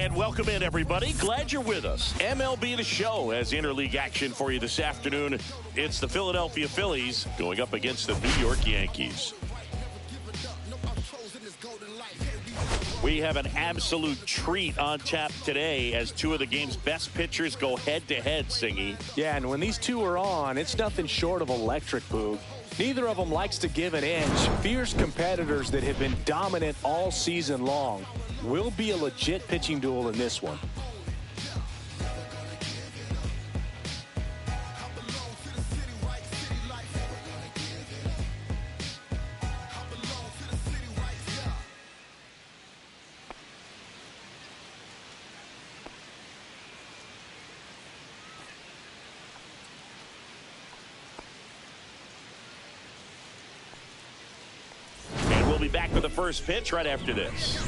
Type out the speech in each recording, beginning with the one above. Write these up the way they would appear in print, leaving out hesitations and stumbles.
And welcome in, everybody. Glad you're with us. MLB The Show has interleague action for you this afternoon. It's the Philadelphia Phillies going up against the New York Yankees. We have an absolute treat on tap today as two of the game's best pitchers go head-to-head, Singy. Yeah, and when these two are on, it's nothing short of electric, Boog. Neither of them likes to give an inch. Fierce competitors that have been dominant all season long. Will be a legit pitching duel in this one. We'll be back with the first pitch right after this.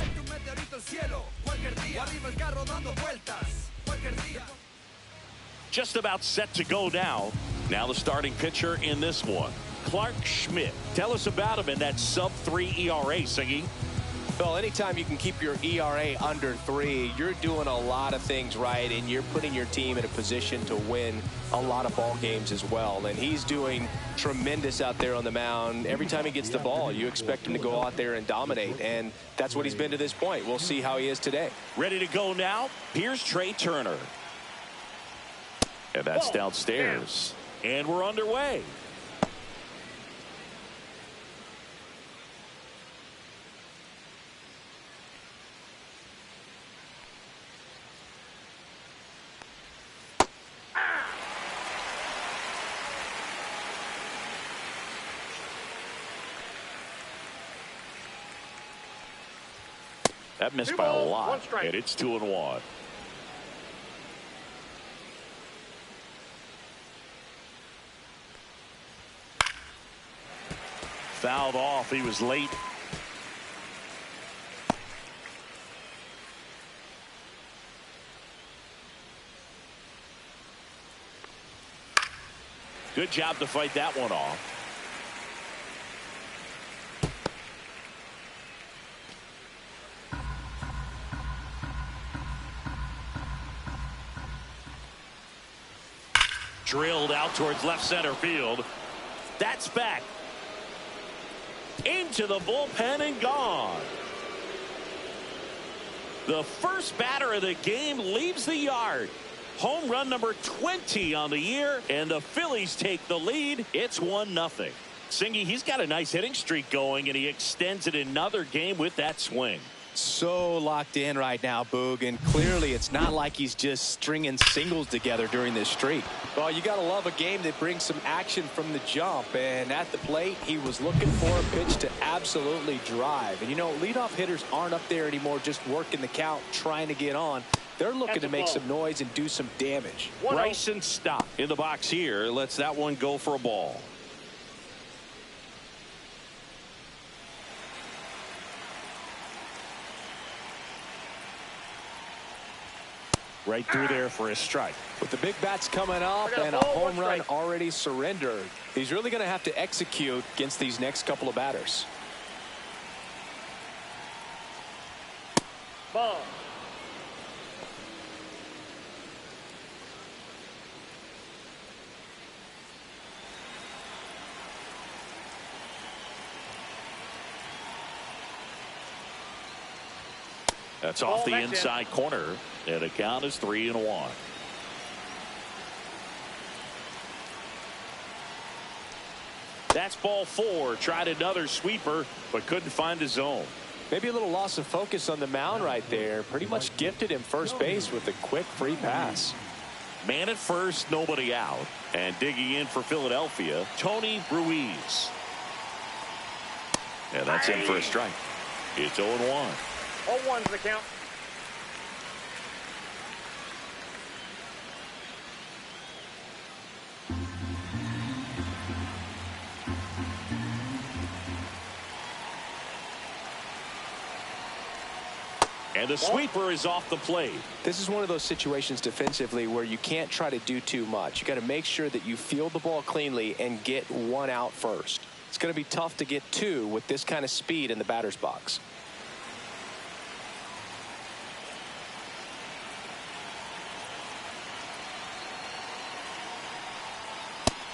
Just about set to go now. Now the starting pitcher in this one, Clark Schmidt. Tell us about him in that sub-3 ERA, Siggy. Well, anytime you can keep your ERA under 3, you're doing a lot of things right, and you're putting your team in a position to win a lot of ball games as well. And he's doing tremendous out there on the mound. Every time he gets the ball, you expect him to go out there and dominate, and that's what he's been to this point. We'll see how he is today. Ready to go now. Here's Trey Turner. And that's downstairs. And we're underway. That missed by a lot, and it's 2-1. Fouled off. He was late. Good job to fight that one off. Drilled out towards left center field. That's back into the bullpen and gone. The first batter of the game leaves the yard. Home run number 20 on the year, and the Phillies take the lead. It's 1-0. Singy, he's got a nice hitting streak going, and he extends it another game with that swing. So locked in right now, Boog, and clearly it's not like he's just stringing singles together during this streak. Well, you gotta love a game that brings some action from the jump, and at the plate he was looking for a pitch to absolutely drive. And you know, leadoff hitters aren't up there anymore just working the count, trying to get on. They're looking to make some noise and do some damage. Bryson Stott in the box here lets that one go for a ball. Right through there for a strike. With the big bats coming up and a home run already surrendered, he's really going to have to execute against these next couple of batters. Ball. That's off the inside corner, and the count is 3-1. That's ball 4. Tried another sweeper, but couldn't find his zone. Maybe a little loss of focus on the mound right there. Pretty much gifted him first base with a quick free pass. Man at first, nobody out. And digging in for Philadelphia, Tony Ruiz. And that's in for a strike. It's 0-1. 0-1's the count. And the sweeper is off the plate. This is one of those situations defensively where you can't try to do too much. You got to make sure that you field the ball cleanly and get one out first. It's going to be tough to get two with this kind of speed in the batter's box.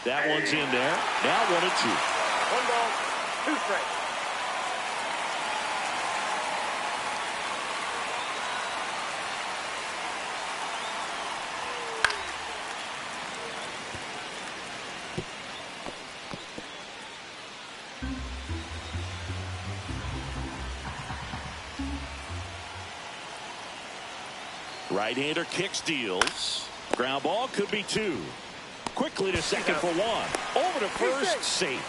That one's in there. Now 1-2. 1 ball, 2 strikes. Right-hander kicks, deals. Ground ball, could be 2. Quickly to second for 1. Over to first, safe.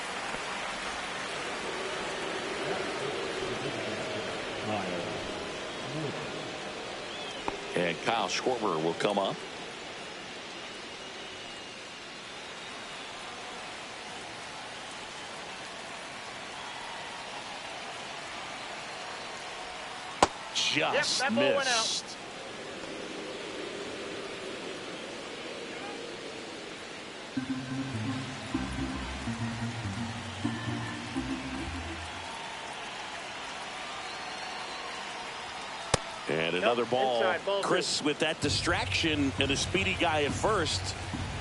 And Kyle Schwarber will come up. Just that ball went out. missed. And another ball. Inside, ball Chris, with that distraction and a speedy guy at first,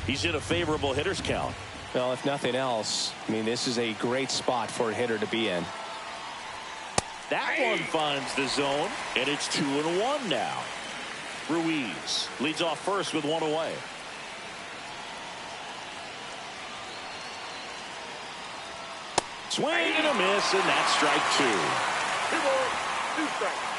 he's in a favorable hitter's count. Well, if nothing else, I mean, this is a great spot for a hitter to be in. That one finds the zone, and it's 2-1 now. Ruiz leads off first with 1 away. Swing and a miss, and that's strike 2. 2 balls, 2 strikes.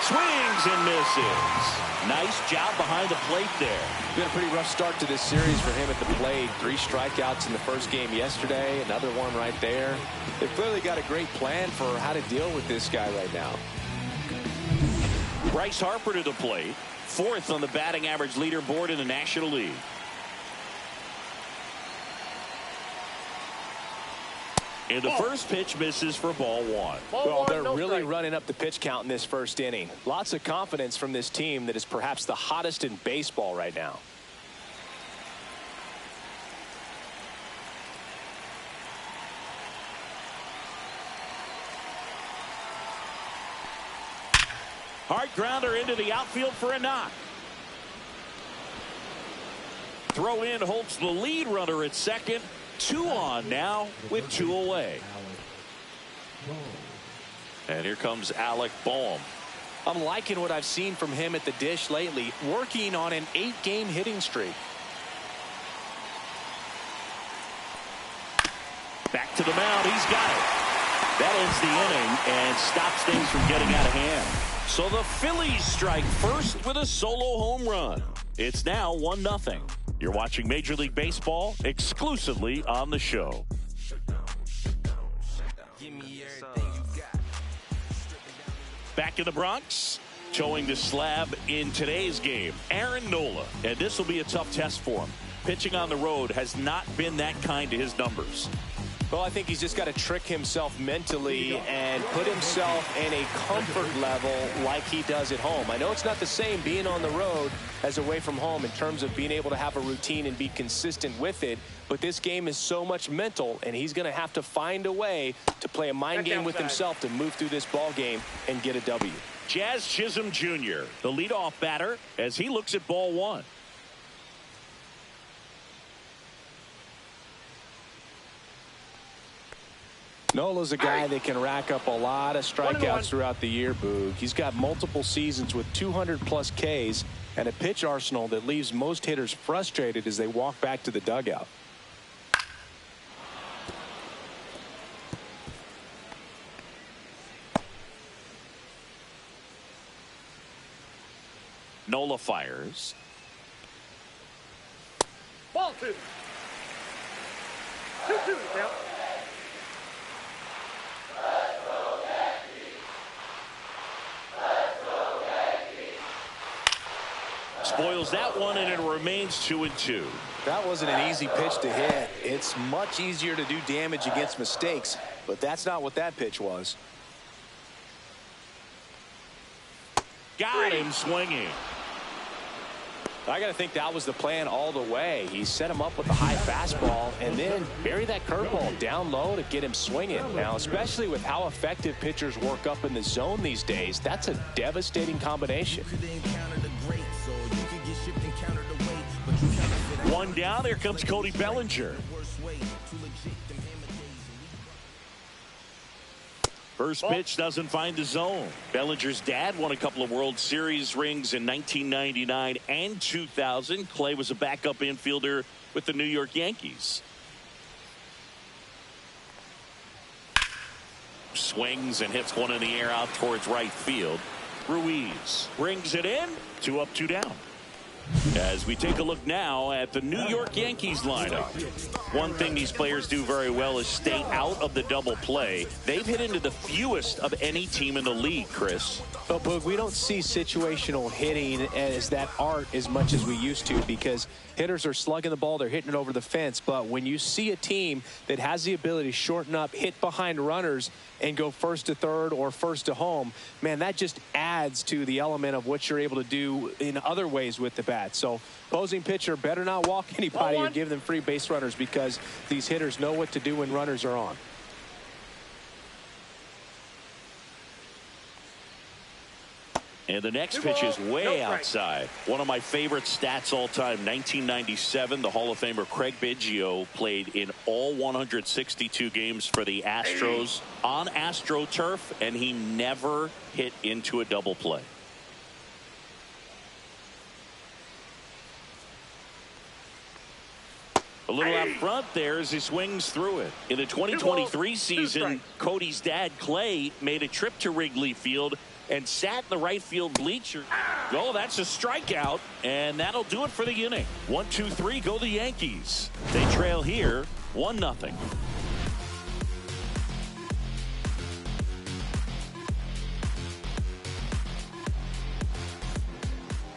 Swings and misses. Nice job behind the plate there. Been a pretty rough start to this series for him at the plate. 3 strikeouts in the first game yesterday. Another one right there. They've clearly got a great plan for how to deal with this guy right now. Bryce Harper to the plate. 4th on the batting average leaderboard in the National League. And the first pitch misses for ball 1. Well, they're really running up the pitch count in this first inning. Lots of confidence from this team that is perhaps the hottest in baseball right now. Hard grounder into the outfield for a knock. Throw in holds the lead runner at second. 2 on now with 2 away. And here comes Alec Bohm. I'm liking what I've seen from him at the dish lately, working on an 8-game hitting streak. Back to the mound. He's got it. That ends the inning and stops things from getting out of hand. So the Phillies strike first with a solo home run. It's now 1-0. You're watching Major League Baseball exclusively on the show. Back in the Bronx, towing the slab in today's game, Aaron Nola. And this will be a tough test for him. Pitching on the road has not been that kind to his numbers. Well, I think he's just got to trick himself mentally and put himself in a comfort level like he does at home. I know it's not the same being on the road as away from home in terms of being able to have a routine and be consistent with it. But this game is so much mental, and he's going to have to find a way to play a mind game with himself to move through this ball game and get a W. Jazz Chisholm Jr., the leadoff batter, as he looks at ball 1. Nola's a guy that can rack up a lot of strikeouts throughout the year, Boog. He's got multiple seasons with 200-plus Ks and a pitch arsenal that leaves most hitters frustrated as they walk back to the dugout. Nola fires. Ball 2. 2-2 count. Spoils that one, and it remains 2-2. That wasn't an easy pitch to hit. It's much easier to do damage against mistakes, but that's not what that pitch was. Got him swinging. I got to think that was the plan all the way. He set him up with a high fastball and then bury that curveball down low to get him swinging. Now, especially with how effective pitchers work up in the zone these days, that's a devastating combination. One down. Here comes Cody Bellinger. First pitch doesn't find the zone. Bellinger's dad won a couple of World Series rings in 1999 and 2000. Clay was a backup infielder with the New York Yankees. Swings and hits one in the air out towards right field. Ruiz brings it in. 2 up, 2 down. As we take a look now at the New York Yankees lineup. One thing these players do very well is stay out of the double play. They've hit into the fewest of any team in the league, Chris. But Boog, we don't see situational hitting as that art as much as we used to, because hitters are slugging the ball, they're hitting it over the fence. But when you see a team that has the ability to shorten up, hit behind runners, and go first to third or first to home, man, that just adds to the element of what you're able to do in other ways with the bat. So opposing pitcher better not walk anybody or give them free base runners, because these hitters know what to do when runners are on. And the next pitch is way outside. One of my favorite stats all time, 1997, the Hall of Famer Craig Biggio played in all 162 games for the Astros on AstroTurf, and he never hit into a double play. A little out front there as he swings through it. In the 2023 season, Cody's dad, Clay, made a trip to Wrigley Field and sat in the right field bleacher. Oh, that's a strikeout, and that'll do it for the inning. 1, 2, 3, go the Yankees. They trail here 1-0.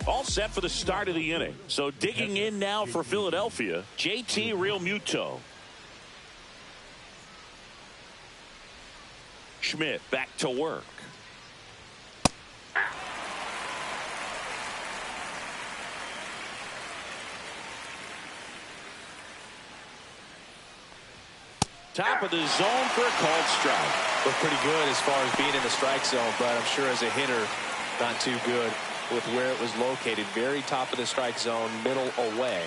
All set for the start of the inning. So digging in now for Philadelphia, JT Realmuto. Schmidt back to work. Top of the zone for a called strike. Looked pretty good as far as being in the strike zone, but I'm sure as a hitter, not too good with where it was located. Very top of the strike zone, middle away.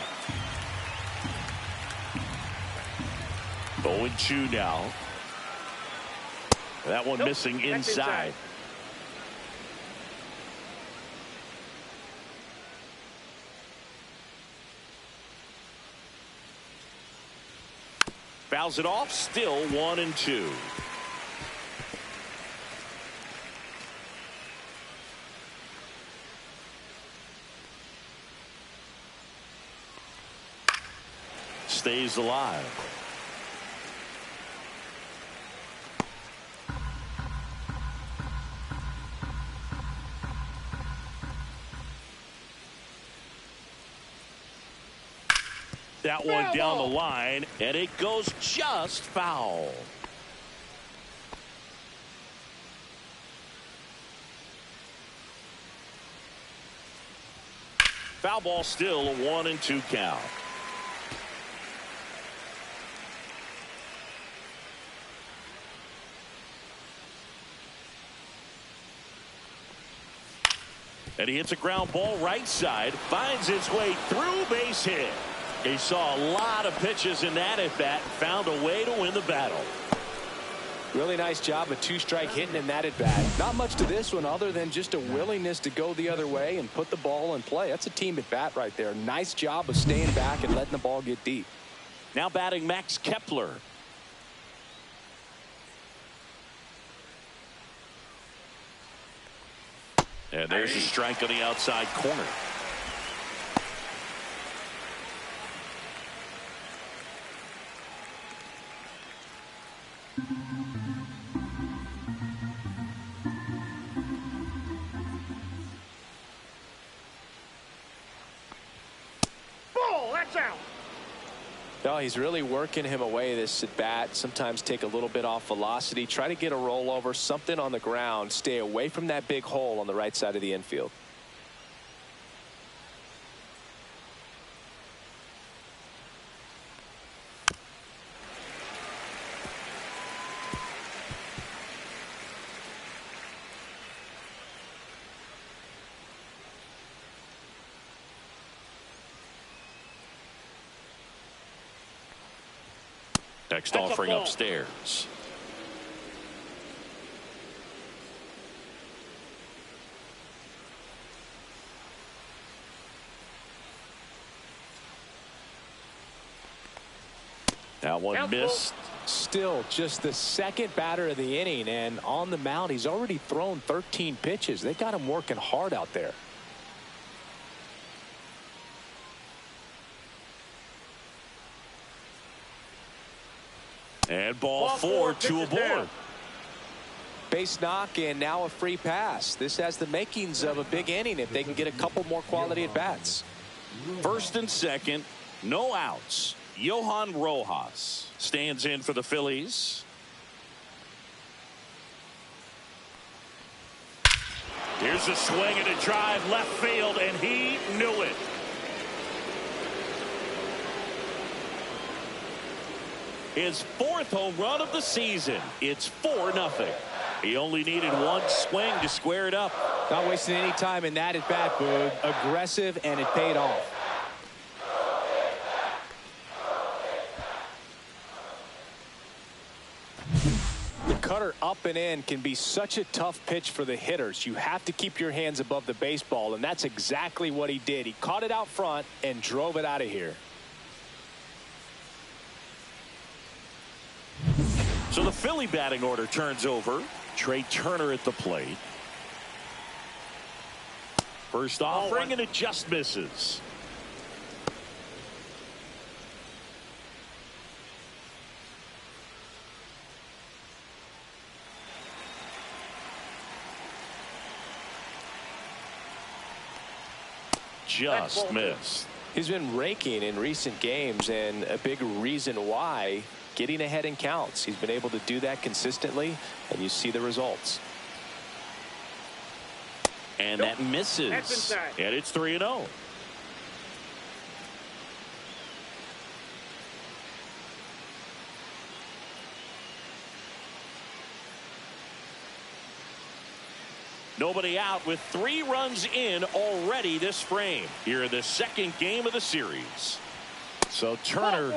0-2 now. That one missing inside. Fouls it off, still 1-2. Stays alive. That one down the line, and it goes just foul. Foul ball, still a 1-2 count. And he hits a ground ball right side, finds its way through, base hit. He saw a lot of pitches in that at bat, found a way to win the battle. Really nice job of two-strike hitting in that at bat. Not much to this one other than just a willingness to go the other way and put the ball in play. That's a team at bat right there. Nice job of staying back and letting the ball get deep. Now batting Max Kepler. And there's a strike on the outside corner. Ball, that's out. No, he's really working him away this at bat. Sometimes take a little bit off velocity, try to get a rollover, something on the ground, stay away from that big hole on the right side of the infield. Next That's a offering ball. upstairs. That one missed. Still just the second batter of the inning, and on the mound he's already thrown 13 pitches. They got him working hard out there. And ball four, two aboard. Base knock and now a free pass. This has the makings of a big inning if they can get a couple more quality at bats. First and second, no outs. Johan Rojas stands in for the Phillies. Here's a swing and a drive left field, and he knew it. His fourth home run of the season. It's 4-0. He only needed one swing to square it up. Not wasting any time in that at bat, Boog. Aggressive, and it paid off. The cutter up and in can be such a tough pitch for the hitters. You have to keep your hands above the baseball, and that's exactly what he did. He caught it out front and drove it out of here. So the Philly batting order turns over. Trey Turner at the plate. First offering, and it just misses. Just missed. He's been raking in recent games, and a big reason why, getting ahead in counts. He's been able to do that consistently, and you see the results. And that misses. And it's 3-0. Nobody out with 3 runs in already this frame here in the second game of the series. So Turner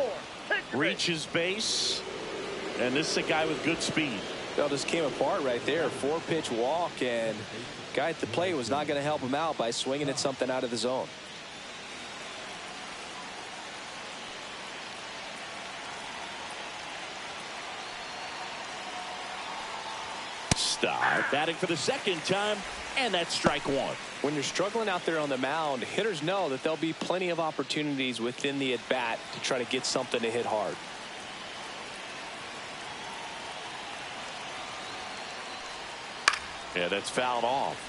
reaches base, and this is a guy with good speed. Well, this came apart right there. 4-pitch walk, and guy at the plate was not going to help him out by swinging at something out of the zone. Stop. Batting for the second time, and that's strike one. When you're struggling out there on the mound, hitters know that there'll be plenty of opportunities within the at-bat to try to get something to hit hard. Yeah, that's fouled off.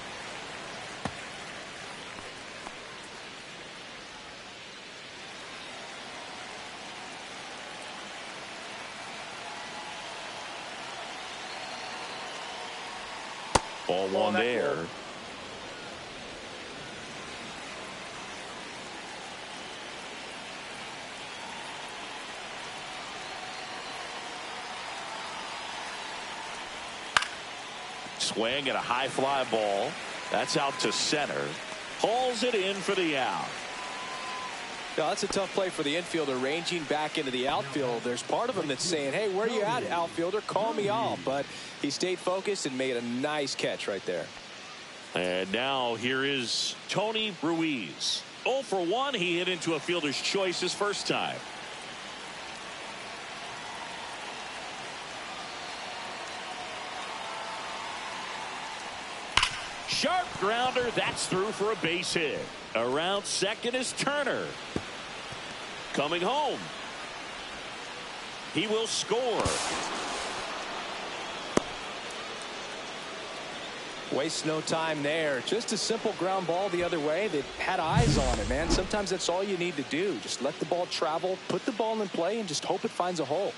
Ball one there. Swing and a high fly ball. That's out to center. Hauls it in for the out. Now, that's a tough play for the infielder, ranging back into the outfield. There's part of him that's saying, hey, where are you at, outfielder? Call me off. But he stayed focused and made a nice catch right there. And now here is Tony Ruiz. 0 for 1. He hit into a fielder's choice his first time. Sharp grounder. That's through for a base hit. Around second is Turner. Coming home. He will score. Waste no time there. Just a simple ground ball the other way that had eyes on it, man. Sometimes that's all you need to do. Just let the ball travel, put the ball in play, and just hope it finds a hole.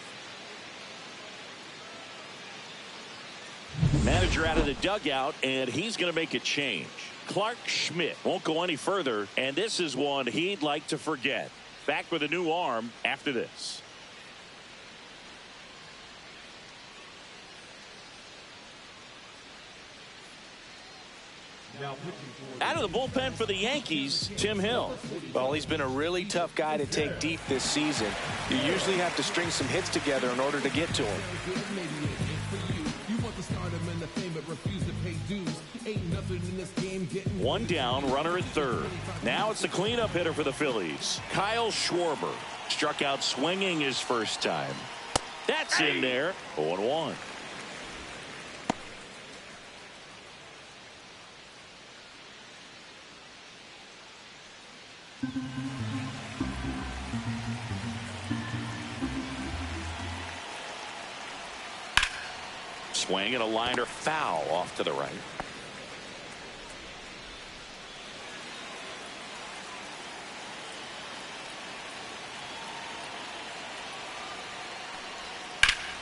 Manager out of the dugout, and he's going to make a change. Clark Schmidt won't go any further, and this is one he'd like to forget. Back with a new arm after this. Out of the bullpen for the Yankees, Tim Hill. Well, he's been a really tough guy to take deep this season. You usually have to string some hits together in order to get to him. One down, runner at third. Now it's the cleanup hitter for the Phillies, Kyle Schwarber. Struck out swinging his first time. That's in there. 0-1. Swing and a liner foul off to the right.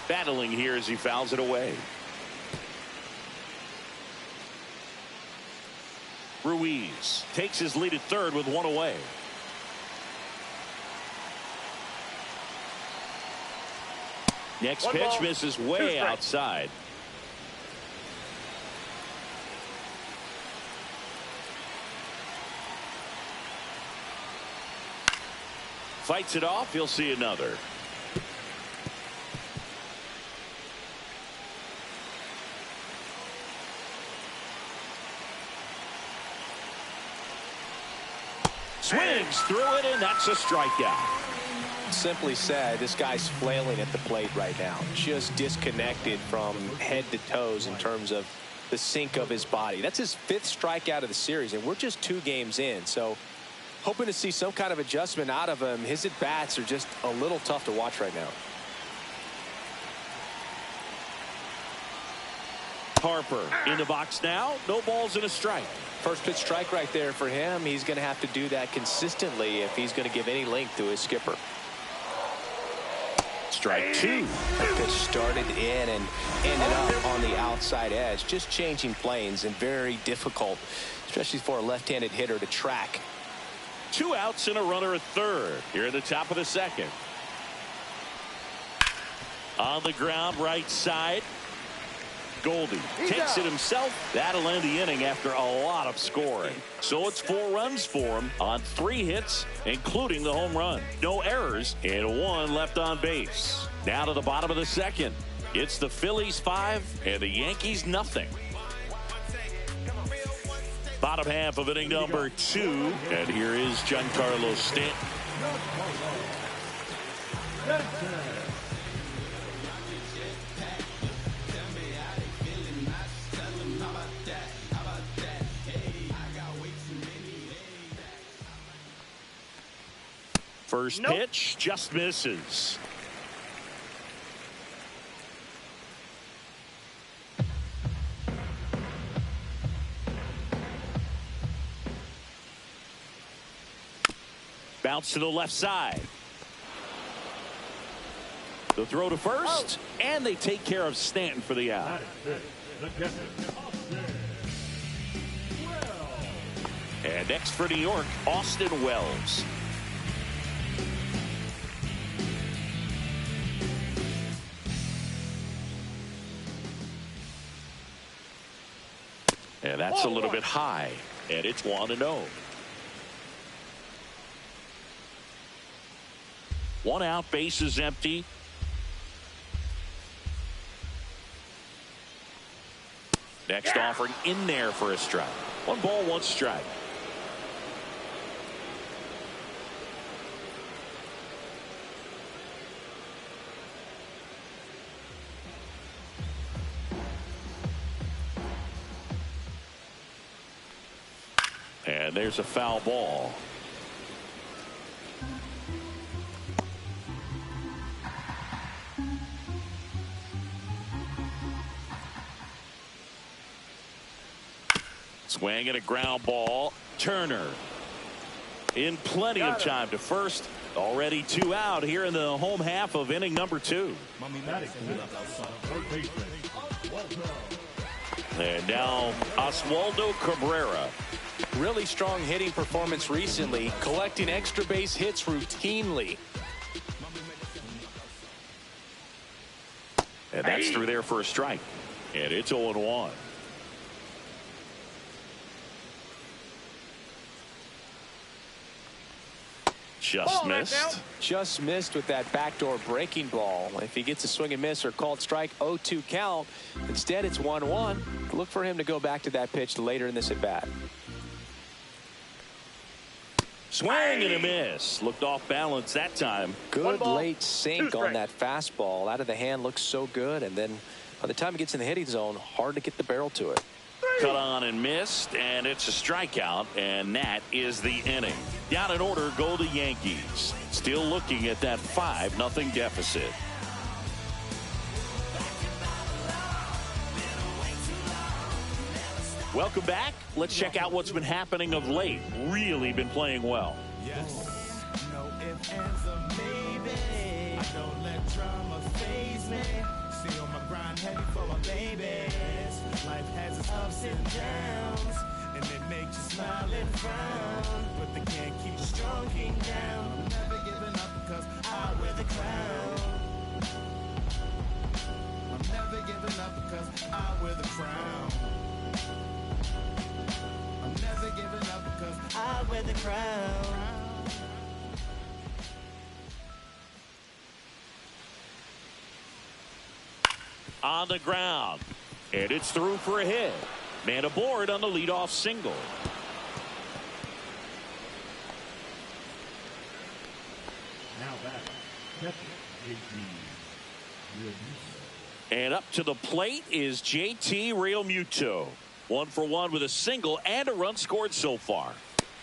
Battling here as he fouls it away. Ruiz takes his lead at third with one away. Next pitch misses way outside. Fights it off. He'll see another. Swings through it, and that's a strikeout. Simply said, this guy's flailing at the plate right now. Just disconnected from head to toes in terms of the sink of his body. That's his 5th strikeout of the series, and we're just 2 games in. So hoping to see some kind of adjustment out of him. His at-bats are just a little tough to watch right now. Harper in the box now. No balls and a strike. First pitch strike right there for him. He's going to have to do that consistently if he's going to give any length to his skipper. Strike 2. That pitch started in and ended up on the outside edge. Just changing planes and very difficult, especially for a left-handed hitter to track. 2 outs and a runner at third. Here at the top of the second. On the ground, right side. Goldie takes it himself. That'll end the inning after a lot of scoring. So it's 4 runs for him on 3 hits, including the home run. No errors and 1 left on base. Now to the bottom of the second. It's the Phillies 5 and the Yankees nothing. Bottom half of inning number 2. And here is Giancarlo Stanton. First pitch just misses. Bounce to the left side. The throw to first, and they take care of Stanton for the out. And next for New York, Austin Wells. And that's a little bit high, and it's 1-0. 1 out, base is empty. Next offering in there for a strike. 1 ball, 1 strike. And there's a foul ball. Swing and a ground ball. Turner in plenty of time to first. Already 2 out here in the home half of inning number 2. And now Oswaldo Cabrera. Really strong hitting performance recently, collecting extra base hits routinely. And that's through there for a strike. And it's 0-1. Just missed. Just missed with that backdoor breaking ball. If he gets a swing and miss or called strike, 0-2 count. Instead, it's 1-1. Look for him to go back to that pitch later in this at bat. Swing and a miss. Looked off balance that time. Good late sink on that fastball. Out of the hand, looks so good. And then by the time it gets in the hitting zone, hard to get the barrel to it. Cut on and missed, and it's a strikeout, and that is the inning. Down in order go the Yankees. Still looking at that 5-0 deficit. Welcome back. Let's check out what's been happening of late. Really been playing well. Yes. No ifs, ands, or maybe. I don't let drama faze me. See on my grind heavy for my babies. Life has its ups and downs, and it makes you smile and frown. But they can't keep the strong king down. I'm never giving up because I wear the crown. I'm never giving up because I wear the crown. I'm never giving up because I wear the crown. On the ground, and it's through for a hit. Man aboard on the leadoff single. Now back, catcher, JT. And up to the plate is JT Realmuto. 1 for 1 with a single and a run scored so far.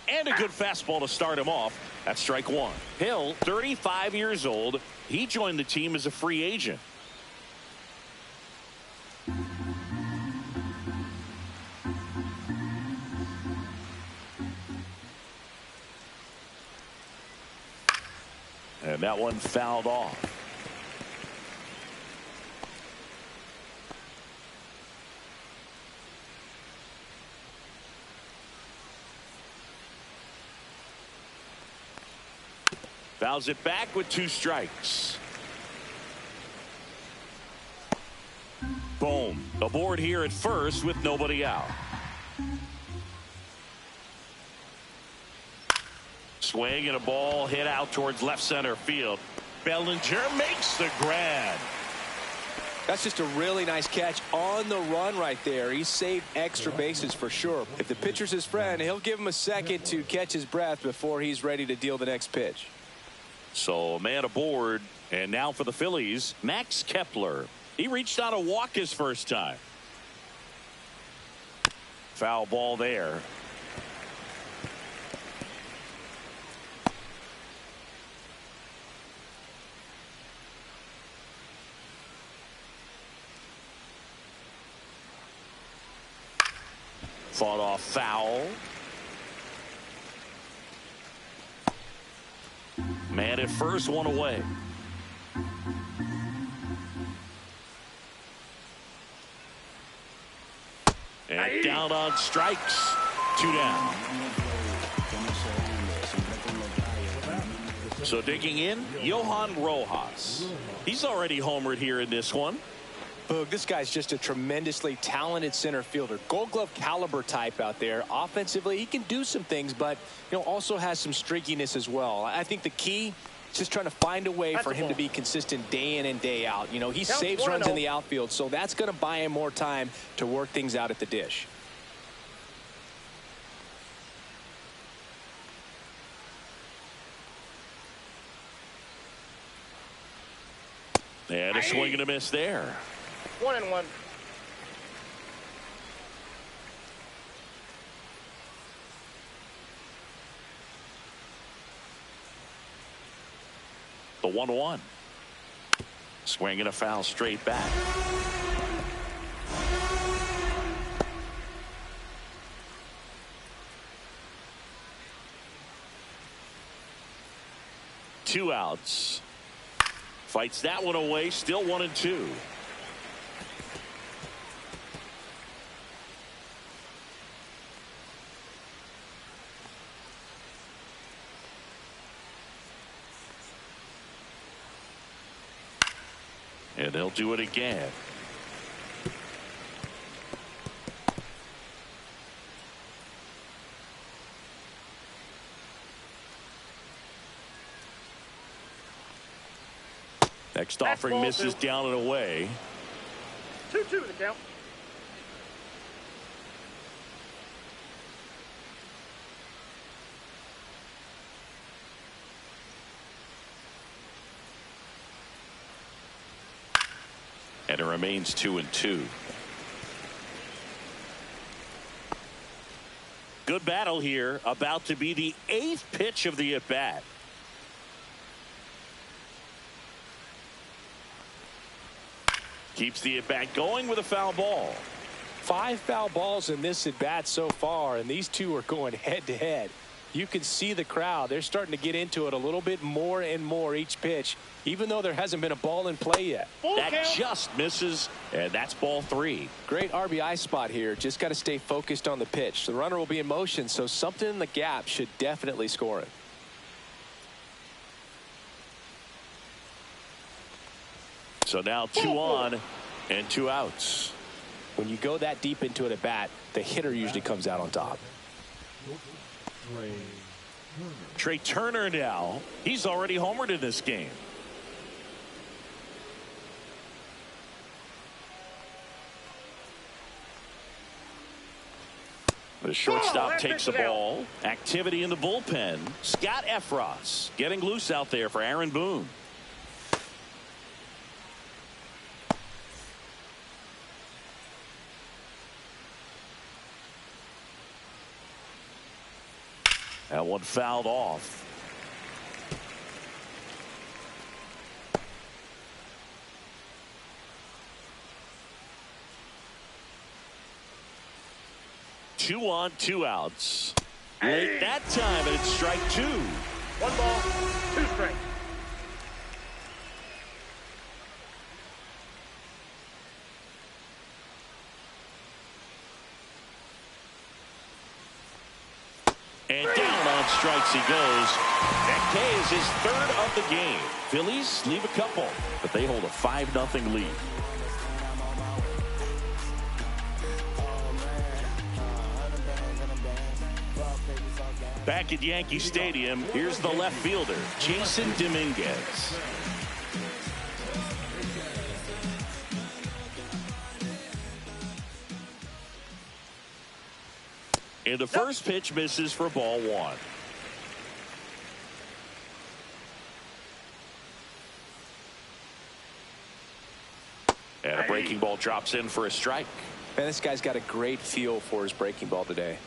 And a good fastball to start him off. That's strike one. Hill, 35 years old. He joined the team as a free agent. And that one fouled off. Fouls it back with 2 strikes. Boom. Aboard here at first with nobody out. Swing and a ball hit out towards left center field. Bellinger makes the grab. That's just a really nice catch on the run right there. He saved extra bases for sure. If the pitcher's his friend, he'll give him a second to catch his breath before he's ready to deal the next pitch. So a man aboard, and now for the Phillies, Max Kepler. He reached out a walk his first time. Foul ball there. Fought off foul. Man at first, one away. And down on strikes. 2 down. So digging in, Johan Rojas. He's already homered here in this one. Boog, this guy's just a tremendously talented center fielder. Gold Glove caliber type out there. Offensively, he can do some things, but also has some streakiness as well. I think the key is just trying to find a way for him to be consistent day in and day out. He saves runs in the outfield, so that's going to buy him more time to work things out at the dish. And a swing and a miss there. 1-1. The 1-1. Swing and a foul straight back. Two outs. Fights that one away. Still 1-2. And they'll do it again. Next offering misses down and away. 2-2 the count. And it remains 2-2. Good battle here. About to be the 8th pitch of the at-bat. Keeps the at-bat going with a foul ball. 5 foul balls in this at-bat so far, and these two are going head-to-head. You can see the crowd. They're starting to get into it a little bit more and more each pitch, even though there hasn't been a ball in play yet. That just misses, and that's ball 3. Great RBI spot here. Just got to stay focused on the pitch. The runner will be in motion, so something in the gap should definitely score it. So now 2 on and 2 outs. When you go that deep into an at-bat, the hitter usually comes out on top. Trey Turner now. He's already homered in this game. The shortstop takes the ball. Activity in the bullpen. Scott Efros getting loose out there for Aaron Boone. That one fouled off. Two on, 2 outs. Late that time, and it's strike 2. 1 ball, 2 strikes. And down on strikes he goes. That K is his 3rd of the game. Phillies leave a couple, but they hold a 5-0 lead. Back at Yankee Stadium, here's the left fielder, Jason Dominguez. And the first pitch misses for ball 1. And a breaking ball drops in for a strike. Man, this guy's got a great feel for his breaking ball today.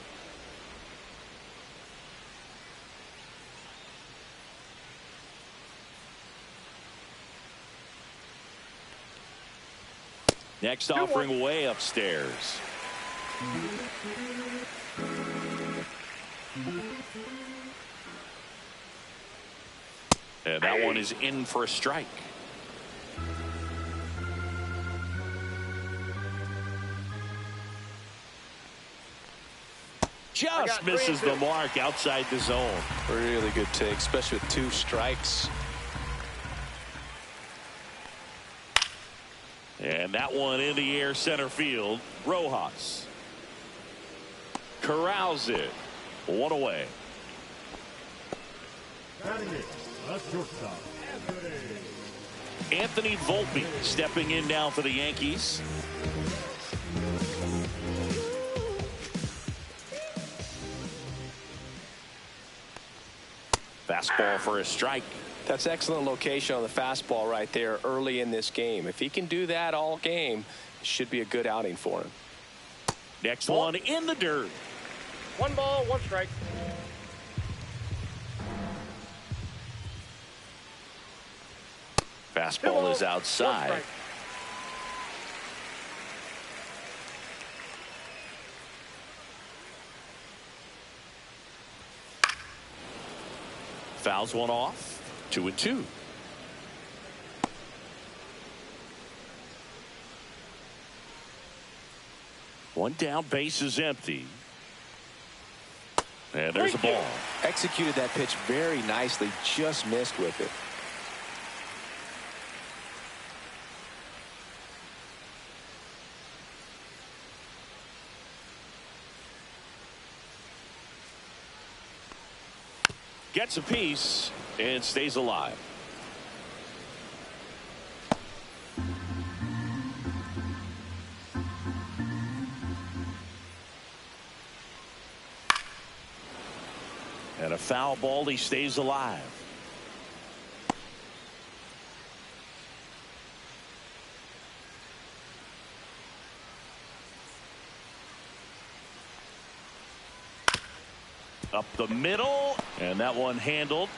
Next offering way upstairs. And that one is in for a strike. Just misses the mark outside the zone. Really good take, especially with 2 strikes. And that one in the air center field. Rojas corrals it. 1 away. Anthony Volpe stepping in now for the Yankees. Fastball for a strike. That's excellent location on the fastball right there early in this game. If he can do that all game, it should be a good outing for him. Next one in the dirt. 1 ball, 1 strike. Fastball is outside. Fouls one off. 2-2. One down, base is empty. And there's a ball. Executed that pitch very nicely, just missed with it. Gets a piece and stays alive. And a foul ball. He stays alive. Up the middle, and that one handled.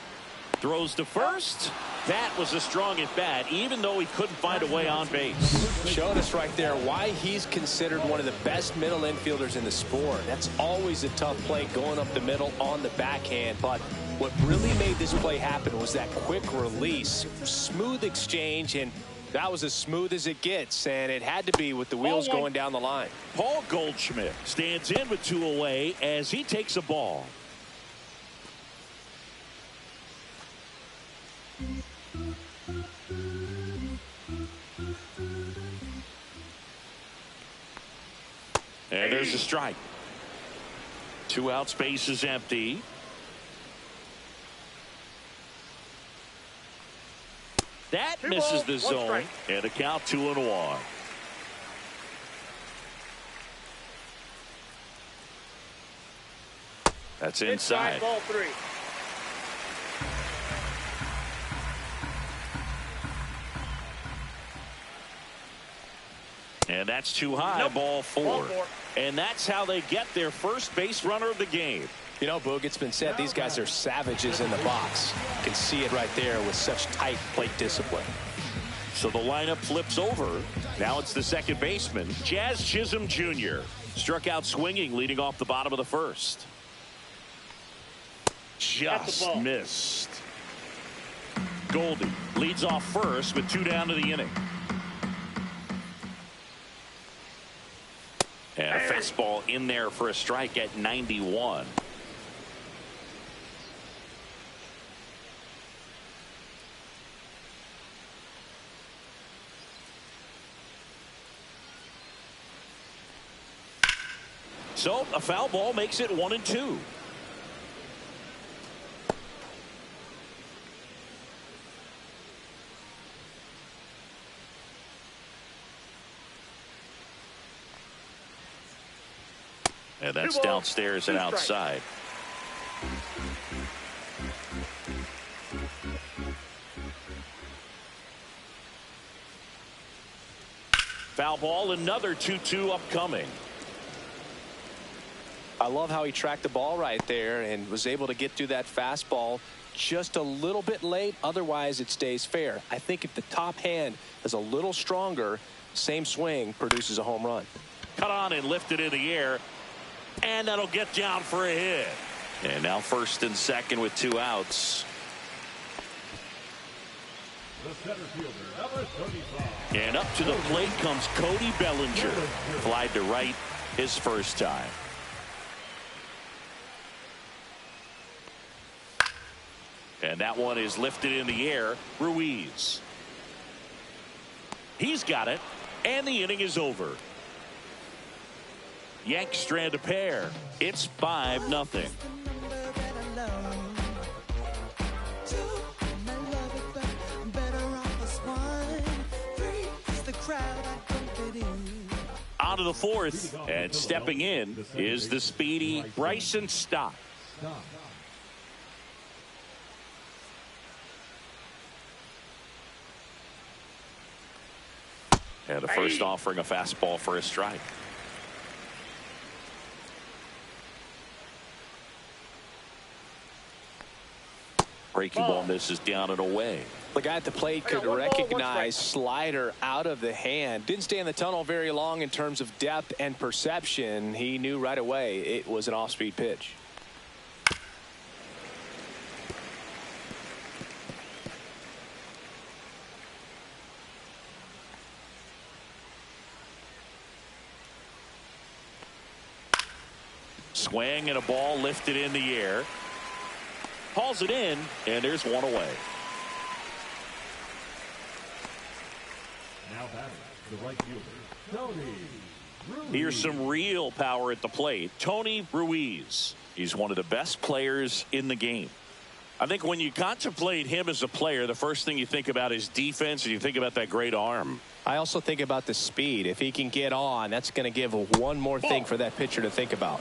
Throws to first. That was a strong at bat, even though he couldn't find a way on base. Showed us right there why he's considered one of the best middle infielders in the sport. That's always a tough play going up the middle on the backhand. But what really made this play happen was that quick release, smooth exchange, and that was as smooth as it gets, and it had to be with the wheels going down the line. Paul Goldschmidt stands in with 2 away as he takes a ball. And there's a strike. 2 outs, base is empty. That misses the zone, and a count 2-1. That's inside. Ball 3. And that's too high. Nope. Ball 4. And that's how they get their first base runner of the game. You know, Boog, it's been said these guys are savages in the box. You can see it right there with such tight plate discipline. So the lineup flips over. Now it's the second baseman, Jazz Chisholm Jr. Struck out swinging, leading off the bottom of the first. Just missed. Goldie leads off first with 2 down to the inning. And a fastball in there for a strike at 91. So a foul ball makes it 1-2. And that's downstairs and outside. Foul ball, another 2-2 upcoming. I love how he tracked the ball right there and was able to get through that fastball just a little bit late. Otherwise, it stays fair. I think if the top hand is a little stronger, same swing produces a home run. Cut on and lifted in the air. And that'll get down for a hit. And now first and second with 2 outs. And up to the plate comes Cody Bellinger. Flied to right his first time. And that one is lifted in the air. Ruiz. He's got it. And the inning is over. Yanks strand a pair. It's 5-0. On to the 4th, and stepping in is the speedy Bryson Stott. And the first offering a fastball for a strike. Breaking ball misses down and away. The guy at the plate could recognize slider out of the hand. Didn't stay in the tunnel very long in terms of depth and perception. He knew right away it was an off-speed pitch. Swing and a ball lifted in the air. Hauls it in, and there's one away. Now batting, the right fielder, Tony Ruiz. Here's some real power at the plate. Tony Ruiz. He's one of the best players in the game. I think when you contemplate him as a player, the first thing you think about is defense, and you think about that great arm. I also think about the speed. If he can get on, that's going to give one more thing for that pitcher to think about.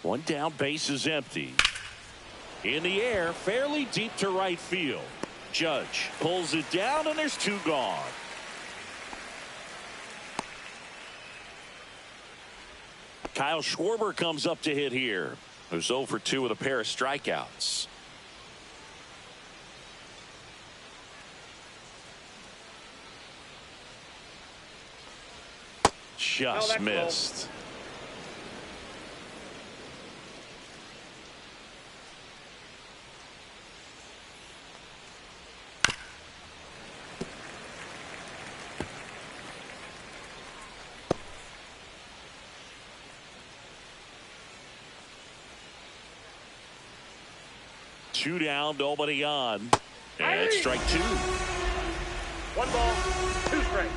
One down, base is empty. In the air, fairly deep to right field. Judge pulls it down, and there's two gone. Kyle Schwarber comes up to hit here. Who's 0 for 2 with a pair of strikeouts. Just missed. Two down, nobody on. And strike two. One ball, two strikes.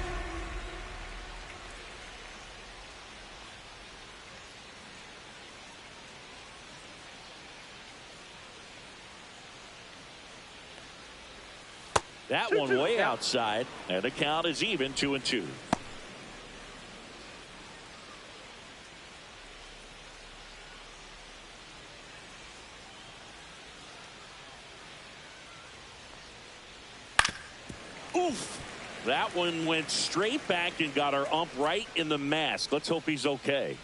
That one way outside, and the count is even 2-2. Oof. That one went straight back and got our ump right in the mask. Let's hope he's okay.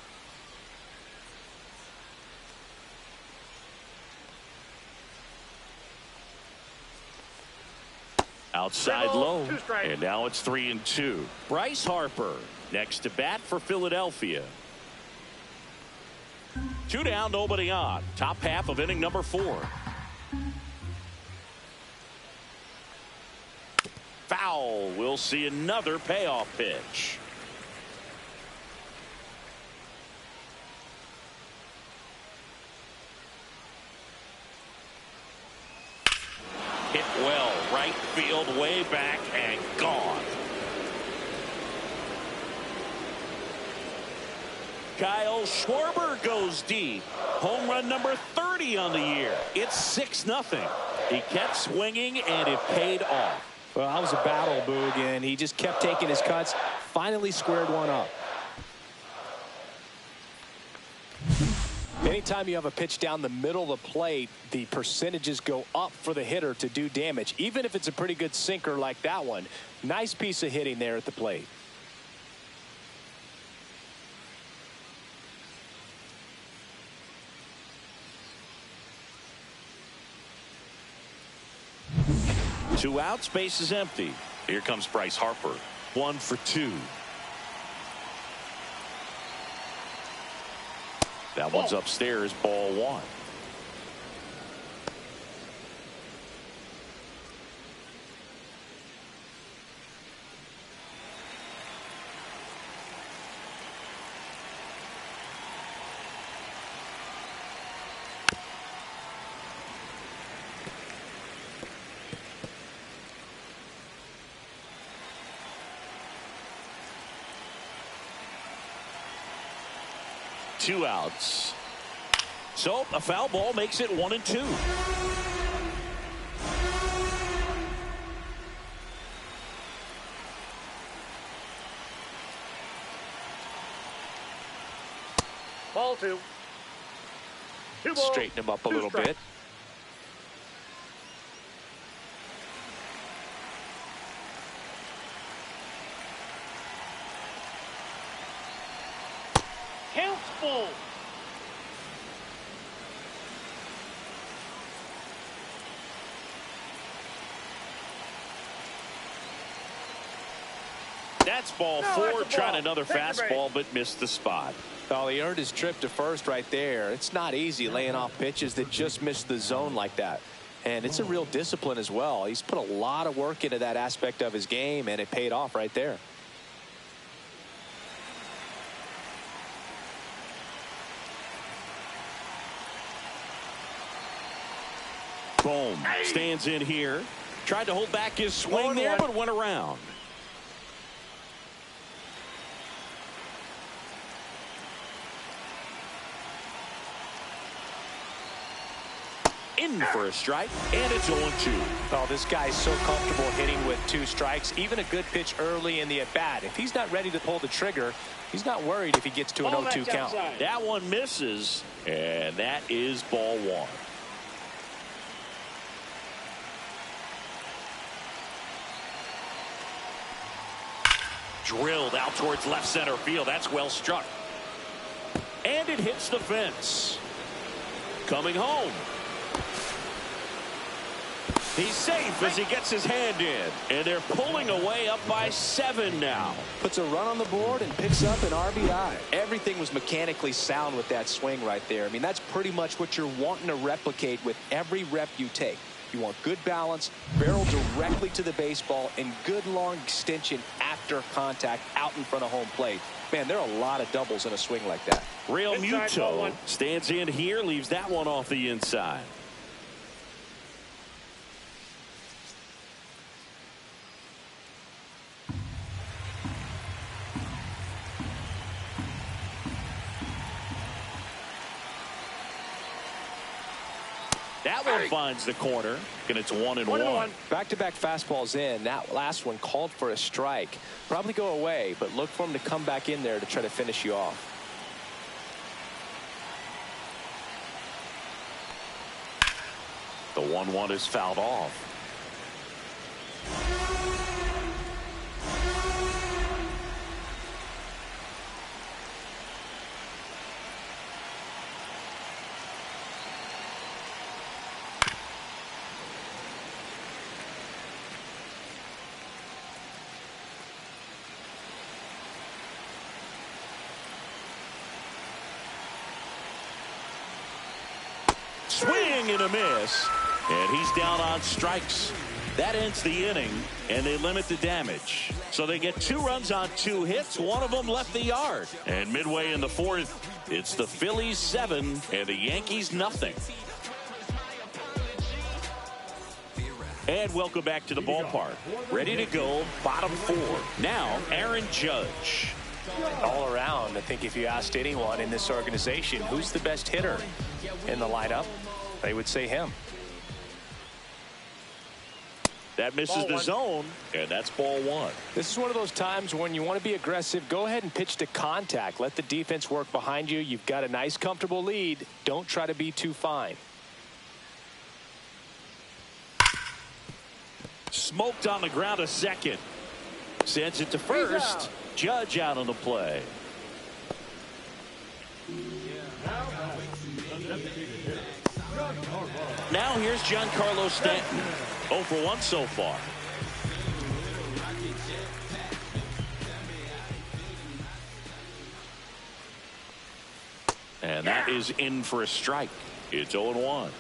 Outside low, and now it's 3-2. Bryce Harper next to bat for Philadelphia. Two down, nobody on. Top half of inning number 4. Foul. We'll see another payoff pitch. Hit well, right field, way back, and gone. Kyle Schwarber goes deep. Home run number 30 on the year. It's 6-0. He kept swinging, and it paid off. Well, that was a battle, Boog, and he just kept taking his cuts. Finally squared one up. Anytime you have a pitch down the middle of the plate, the percentages go up for the hitter to do damage, even if it's a pretty good sinker like that one. Nice piece of hitting there at the plate. Two outs, base is empty. Here comes Bryce Harper. 1 for 2. That one's upstairs, ball 1. Two outs. So a foul ball makes it 1-2. Ball 2. Straighten him up a little bit. Count full. That's ball 4, trying another fastball, but missed the spot. Oh, he earned his trip to first right there. It's not easy laying off pitches that just miss the zone like that. And it's a real discipline as well. He's put a lot of work into that aspect of his game, and it paid off right there. Boom. Stands in here. Tried to hold back his swing there, but went around. in for a strike, and it's 0-2. Oh, this guy's so comfortable hitting with 2 strikes. Even a good pitch early in the at-bat. If he's not ready to pull the trigger, he's not worried if he gets to an 0-2 count. Outside. That one misses, and that is ball 1. Drilled out towards left center field. That's well struck. And it hits the fence. Coming home. He's safe as he gets his hand in. And they're pulling away up by 7 now. Puts a run on the board and picks up an RBI. Everything was mechanically sound with that swing right there. I mean, that's pretty much what you're wanting to replicate with every rep you take. You want good balance, barrel directly to the baseball, and good long extension after contact out in front of home plate. Man, there are a lot of doubles in a swing like that. Real Inside, ball Muto 1. stands in here, leaves that one off the inside. That one finds the corner, and it's 1-1. Back-to-back fastballs in. That last one called for a strike. Probably go away, but look for him to come back in there to try to finish you off. The 1-1 is fouled off. Swing and a miss, and he's down on strikes. That ends the inning, and they limit the damage. So they get 2 runs on 2 hits. One of them left the yard. And midway in the 4th, it's the Phillies 7 and the Yankees nothing. And welcome back to the ballpark. Ready to go, bottom 4. Now, Aaron Judge. All around, I think if you asked anyone in this organization who's the best hitter in the lineup, they would say him. That misses the zone, and that's ball 1. This is one of those times when you want to be aggressive. Go ahead and pitch to contact. Let the defense work behind you. You've got a nice, comfortable lead. Don't try to be too fine. Smoked on the ground a second. Sends it to first. Judge out on the play. Now here's Giancarlo Stanton. 0 for 1 so far. And that is in for a strike. It's 0-1.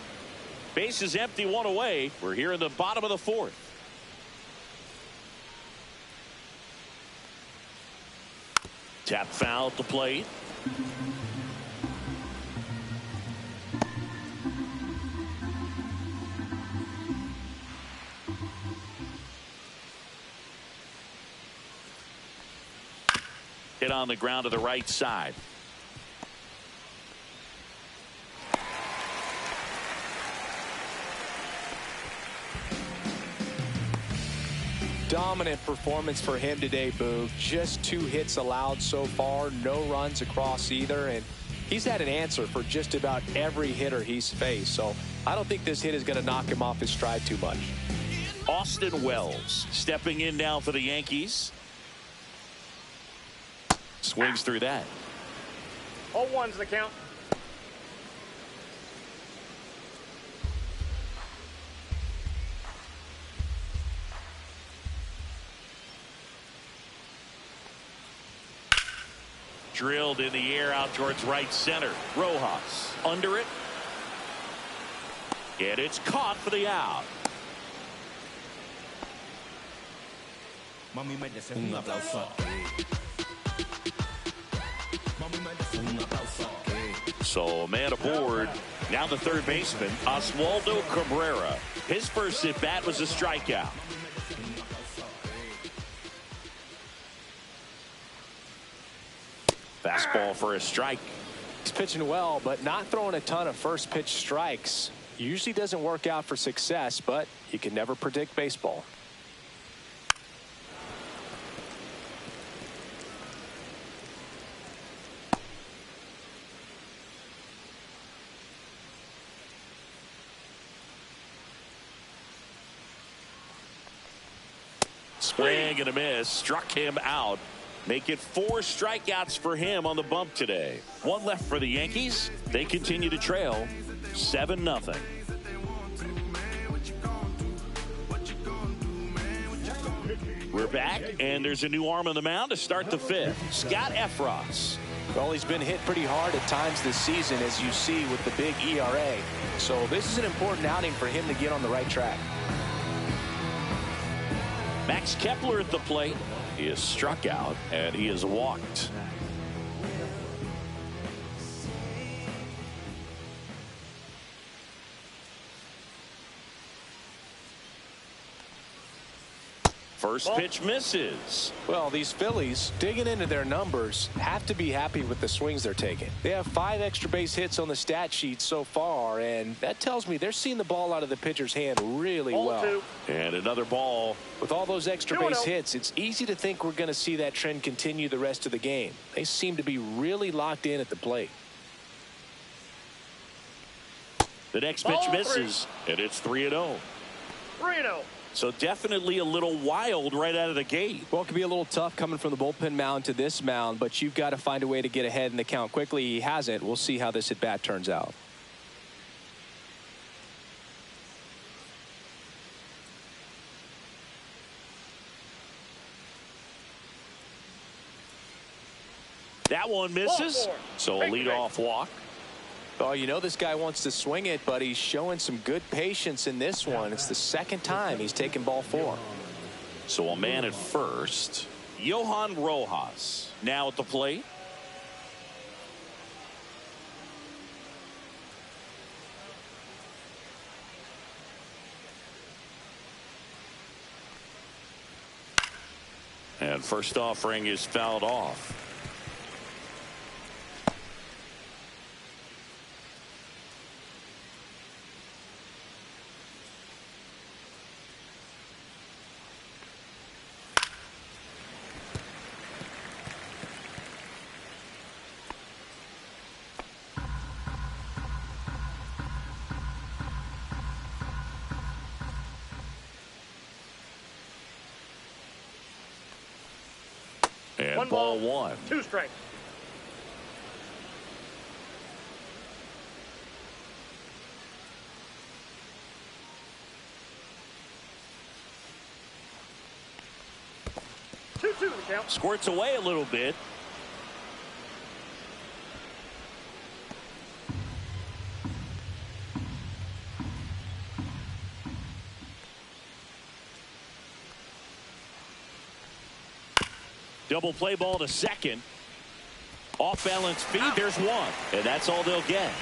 Base is empty, 1 away. We're here in the bottom of the 4th. Tap foul at the plate. Hit on the ground to the right side. Dominant performance for him today, Boog. Just 2 hits allowed so far, no runs across either, and he's had an answer for just about every hitter he's faced. So I don't think this hit is going to knock him off his stride too much. Austin Wells stepping in now for the Yankees. Swings through that. 0-1's the count. Drilled in the air out towards right center. Rojas under it. And it's caught for the out. So man aboard. Now the third baseman, Oswaldo Cabrera. His first at bat was a strikeout. Fastball for a strike. He's pitching well, but not throwing a ton of first pitch strikes. Usually doesn't work out for success, but you can never predict baseball. Swing and a miss. Struck him out. Make it 4 strikeouts for him on the bump today. 1 left for the Yankees. They continue to trail 7-0. We're back, and there's a new arm on the mound to start the 5th. Scott Efros. Well, he's been hit pretty hard at times this season, as you see with the big ERA. So this is an important outing for him to get on the right track. Max Kepler at the plate. He is struck out, and he is walked. First pitch misses. Well, these Phillies, digging into their numbers, have to be happy with the swings they're taking. They have 5 extra base hits on the stat sheet so far, and that tells me they're seeing the ball out of the pitcher's hand really well. And another ball. With all those extra base hits, it's easy to think we're going to see that trend continue the rest of the game. They seem to be really locked in at the plate. The next pitch misses, and it's 3-0. 3-0. So definitely a little wild right out of the gate. Well, it can be a little tough coming from the bullpen mound to this mound, but you've got to find a way to get ahead in the count quickly. He hasn't. We'll see how this at bat turns out. That one misses. So a leadoff walk. Oh, you know this guy wants to swing it, but he's showing some good patience in this one. It's the 2nd time he's taken ball 4. So a man at first. Johan Rojas now at the plate. And first offering is fouled off. And ball 1. 2 strikes. Two the count. Squirts away a little bit. Double play ball to second. Off balance feed. There's one. And that's all they'll get.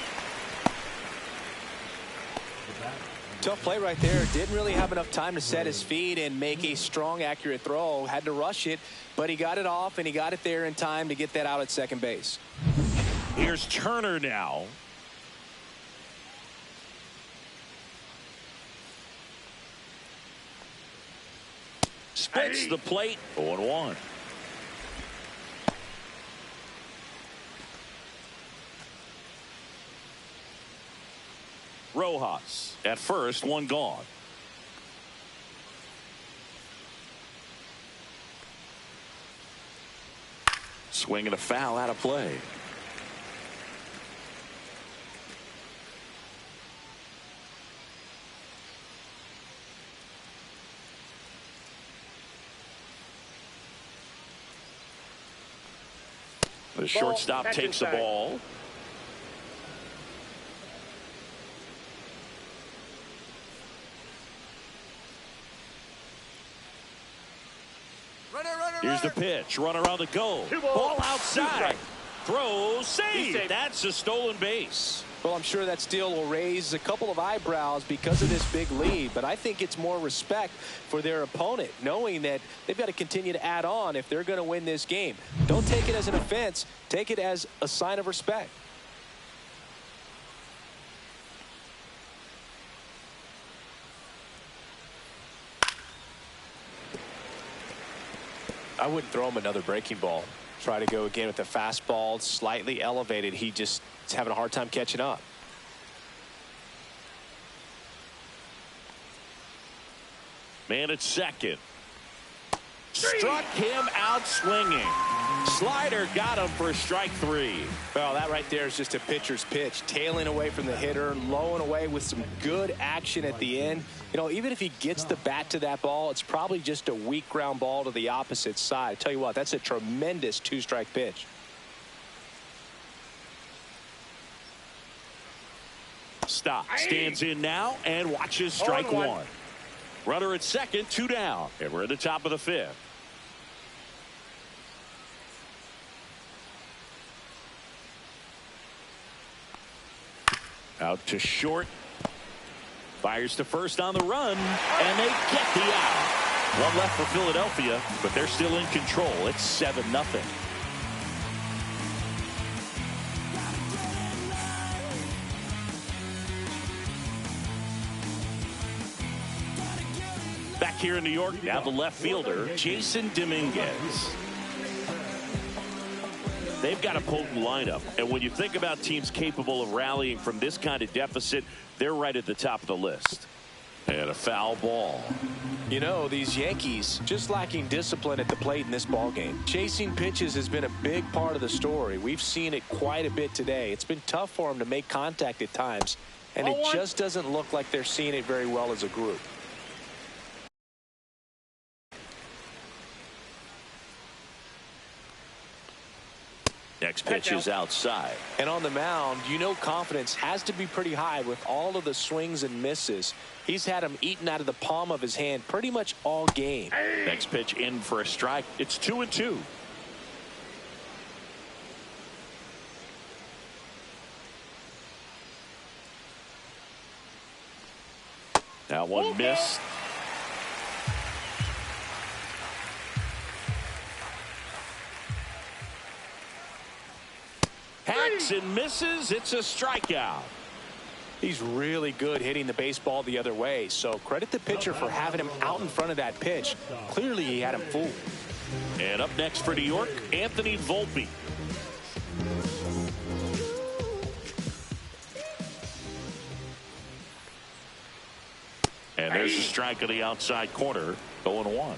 Tough play right there. Didn't really have enough time to set his feet and make a strong, accurate throw. Had to rush it, but he got it off, and he got it there in time to get that out at second base. Here's Turner now. Splits the plate. 0-1. Rojas at first, 1 gone. Swing and a foul out of play. The shortstop takes the ball. Here's the pitch. Runner on the go. Ball outside. Throws. Save. That's a stolen base. Well, I'm sure that steal will raise a couple of eyebrows because of this big lead, but I think it's more respect for their opponent, knowing that they've got to continue to add on if they're going to win this game. Don't take it as an offense. Take it as a sign of respect. I wouldn't throw him another breaking ball. Try to go again with the fastball, slightly elevated. He just is having a hard time catching up. Man at second. Struck him out swinging. Slider got him for strike 3. Well, that right there is just a pitcher's pitch. Tailing away from the hitter, low and away with some good action at the end. You know, even if he gets the bat to that ball, it's probably just a weak ground ball to the opposite side. I tell you what, that's a tremendous 2-strike pitch. Stop. Stands in now and watches strike 1. Runner at second, 2 down. And we're at the top of the 5th. Out to short. Fires to first on the run. And they get the out. One left for Philadelphia, but they're still in control. It's 7-0. Back here in New York, now the left fielder, Jason Dominguez. They've got a potent lineup, and when you think about teams capable of rallying from this kind of deficit, they're right at the top of the list. And a foul ball. You know, these Yankees just lacking discipline at the plate in this ball game. Chasing pitches has been a big part of the story. We've seen it quite a bit today. It's been tough for them to make contact at times, and it just doesn't look like they're seeing it very well as a group. Next pitch is outside. And on the mound, you know confidence has to be pretty high with all of the swings and misses. He's had them eaten out of the palm of his hand pretty much all game. Next pitch in for a strike. It's 2-2. That one missed. Hacks and misses. It's a strikeout. He's really good hitting the baseball the other way, so credit the pitcher for having him out in front of that pitch. Clearly he had him fooled. And up next for New York, Anthony Volpe. And there's a strike on the outside corner. 0-1.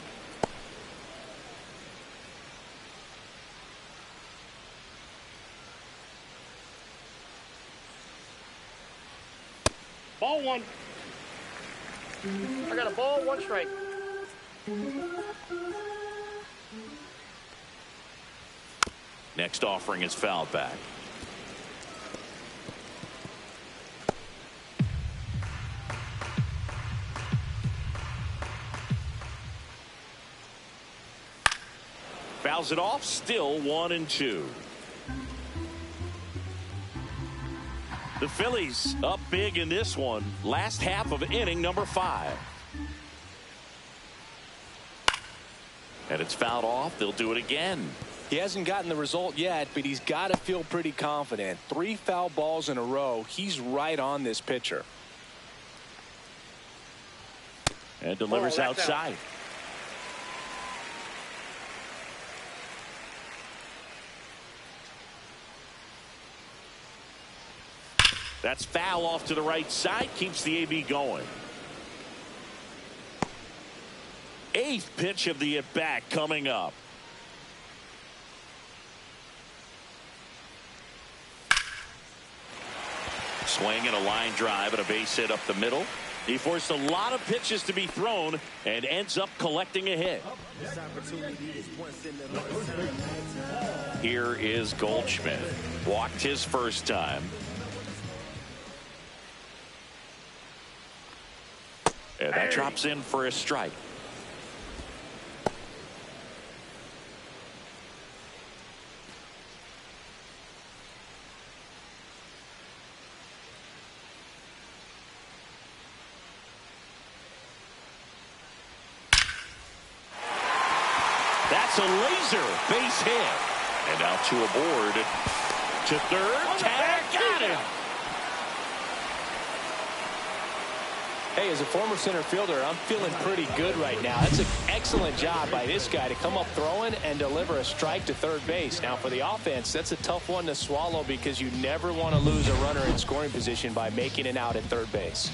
Ball 1. I got a ball, 1 strike. Next offering is fouled back. Fouls it off. Still 1-2. The Phillies up big in this one. Last half of inning number 5. And it's fouled off. They'll do it again. He hasn't gotten the result yet, but he's got to feel pretty confident. 3 foul balls in a row. He's right on this pitcher. And delivers outside. That's foul off to the right side. Keeps the AB going. 8th pitch of the at-bat coming up. Swing and a line drive and a base hit up the middle. He forced a lot of pitches to be thrown and ends up collecting a hit. Here is Goldschmidt. Walked his first time. And that drops in for a strike. That's a laser base hit. And now 2 aboard. To third. Tag, got him. Hey, as a former center fielder, I'm feeling pretty good right now. That's an excellent job by this guy to come up throwing and deliver a strike to third base. Now, for the offense, that's a tough one to swallow because you never want to lose a runner in scoring position by making it out at third base.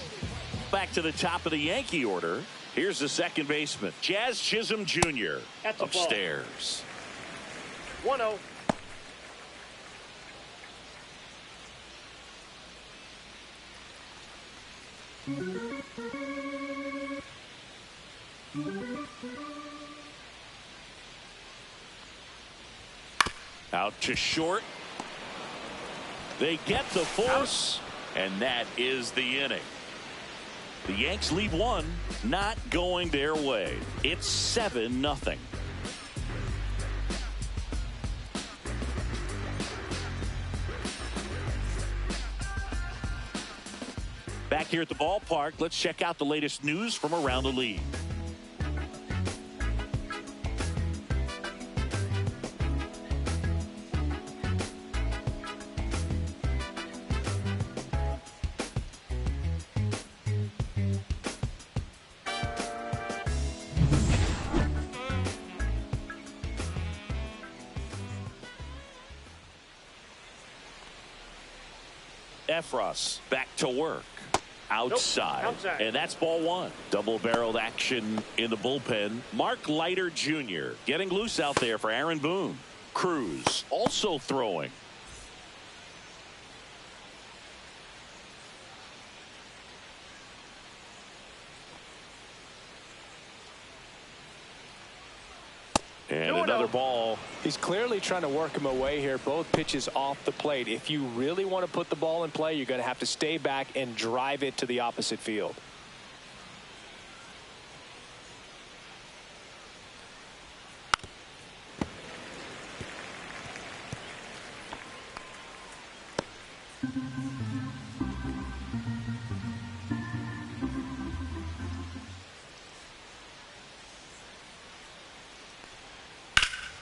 Back to the top of the Yankee order. Here's the second baseman, Jazz Chisholm Jr. upstairs. 1-0. Out to short. They get the force, and that is the inning. The Yanks leave one, not going their way. It's 7-0. Back here at the ballpark, let's check out the latest news from around the league. Efros back to work. Outside. Nope, outside. And that's ball one. Double-barreled action in the bullpen. Mark Leiter Jr. getting loose out there for Aaron Boone. Cruz also throwing. And another ball. He's clearly trying to work him away here. Both pitches off the plate. If you really want to put the ball in play, you're going to have to stay back and drive it to the opposite field.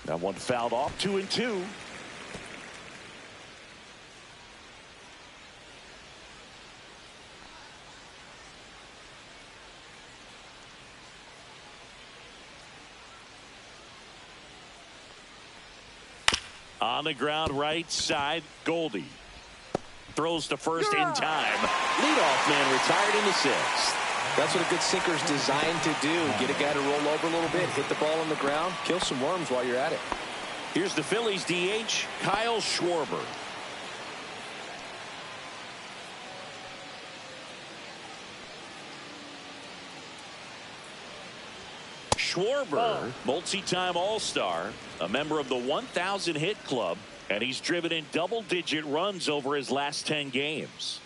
That one fouled off. 2-2. On the ground right side, Goldie throws to first in time. Leadoff man retired in the sixth. That's what a good sinker's designed to do. Get a guy to roll over a little bit, hit the ball on the ground, kill some worms while you're at it. Here's the Phillies DH, Kyle Schwarber. Schwarber, multi-time All-Star, a member of the 1,000 hit club, and he's driven in double-digit runs over his last 10 games.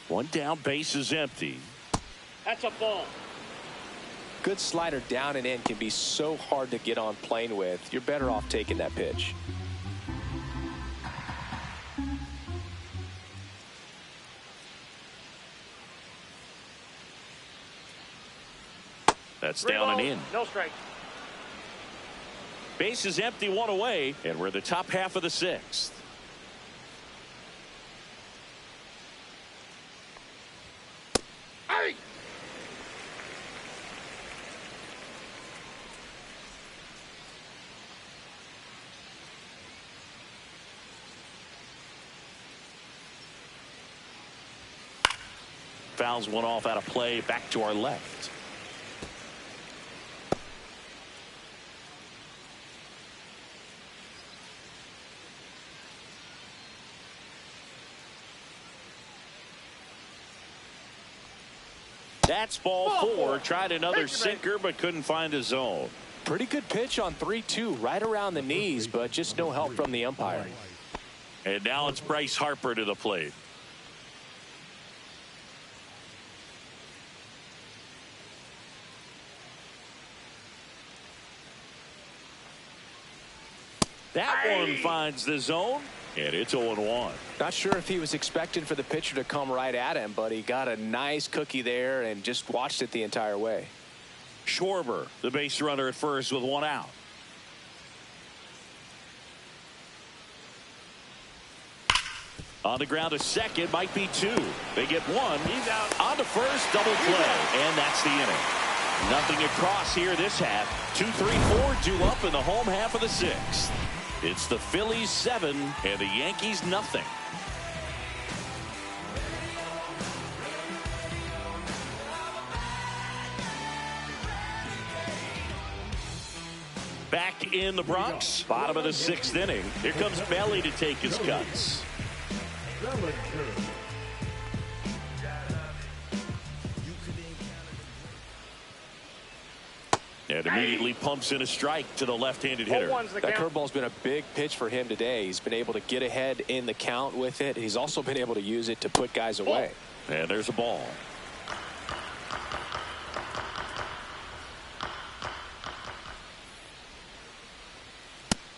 One down, base is empty. That's a ball. Good slider down and in can be so hard to get on plane with. You're better off taking that pitch. That's down and in. No strike. Base is empty, one away, and we're the top half of the sixth. Hey! Fouls one off out of play, back to our left. That's ball four. Tried another sinker, but couldn't find a zone. Pretty good pitch on 3-2, right around the knees, but just no help from the umpire. And now it's Bryce Harper to the plate. That one finds the zone, and it's 0-1. Not sure if he was expecting for the pitcher to come right at him, but he got a nice cookie there and just watched it the entire way. Schwarber, the base runner at first with one out. On the ground, a second, might be two. They get one. He's out. On to first, double play, and that's the inning. Nothing across here this half. 2, 3, 4 due up in the home half of the sixth. It's the Phillies 7 and the Yankees nothing. Back in the Bronx, bottom of the sixth inning. Here comes Belly to take his cuts. And immediately pumps in a strike to the left-handed hitter. That curveball's been a big pitch for him today. He's been able to get ahead in the count with it. He's also been able to use it to put guys away. And there's a ball.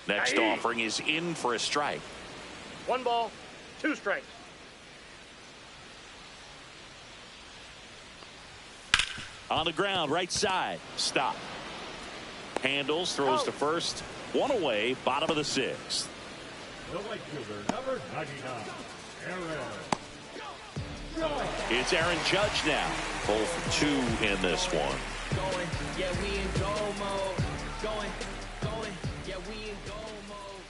Next offering is in for a strike. 1 ball, 2 strikes. On the ground, right side. Stop. Handles, throws to first. 1 away, bottom of the sixth. The right fielder, number 99, Aaron. It's Aaron Judge now. 0 for 2 in this one. Going, yeah, we in go mode. Going, yeah, we in go mode.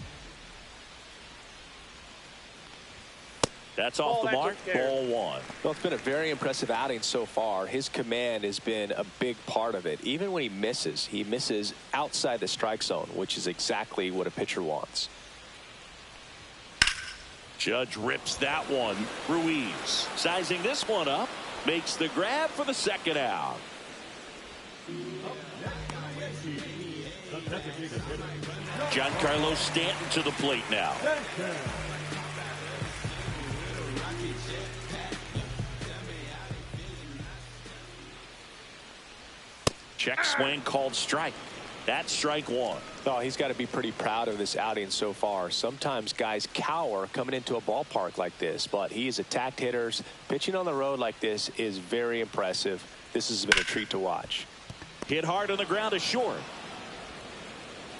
That's off the mark. Ball 1. Well, it's been a very impressive outing so far. His command has been a big part of it. Even when he misses outside the strike zone, which is exactly what a pitcher wants. Judge rips that one. Ruiz sizing this one up. Makes the grab for the second out. Giancarlo Stanton to the plate now. Check swing called strike. That's strike 1. Oh, he's got to be pretty proud of this outing so far. Sometimes guys cower coming into a ballpark like this, but he's attacked hitters. Pitching on the road like this is very impressive. This has been a treat to watch. Hit hard on the ground is short.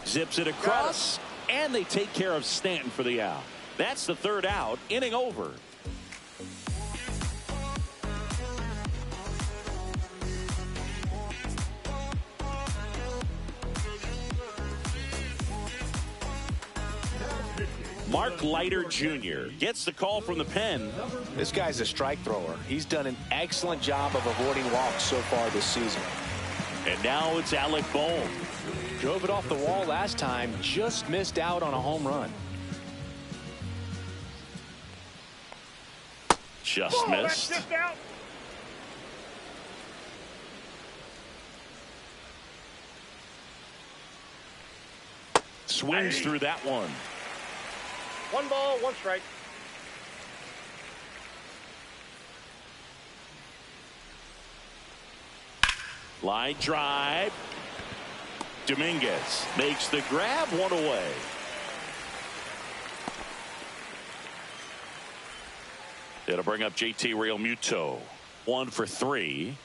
Zips it across, and they take care of Stanton for the out. That's the third out. Inning over. Mark Leiter Jr. gets the call from the pen. This guy's a strike thrower. He's done an excellent job of avoiding walks so far this season. And now it's Alec Bohm. Drove it off the wall last time, just missed out on a home run. Just missed. That's just out. Swings through that one. 1 ball, 1 strike. Line drive. Dominguez makes the grab, 1 away. It'll bring up JT Realmuto. 1 for 3.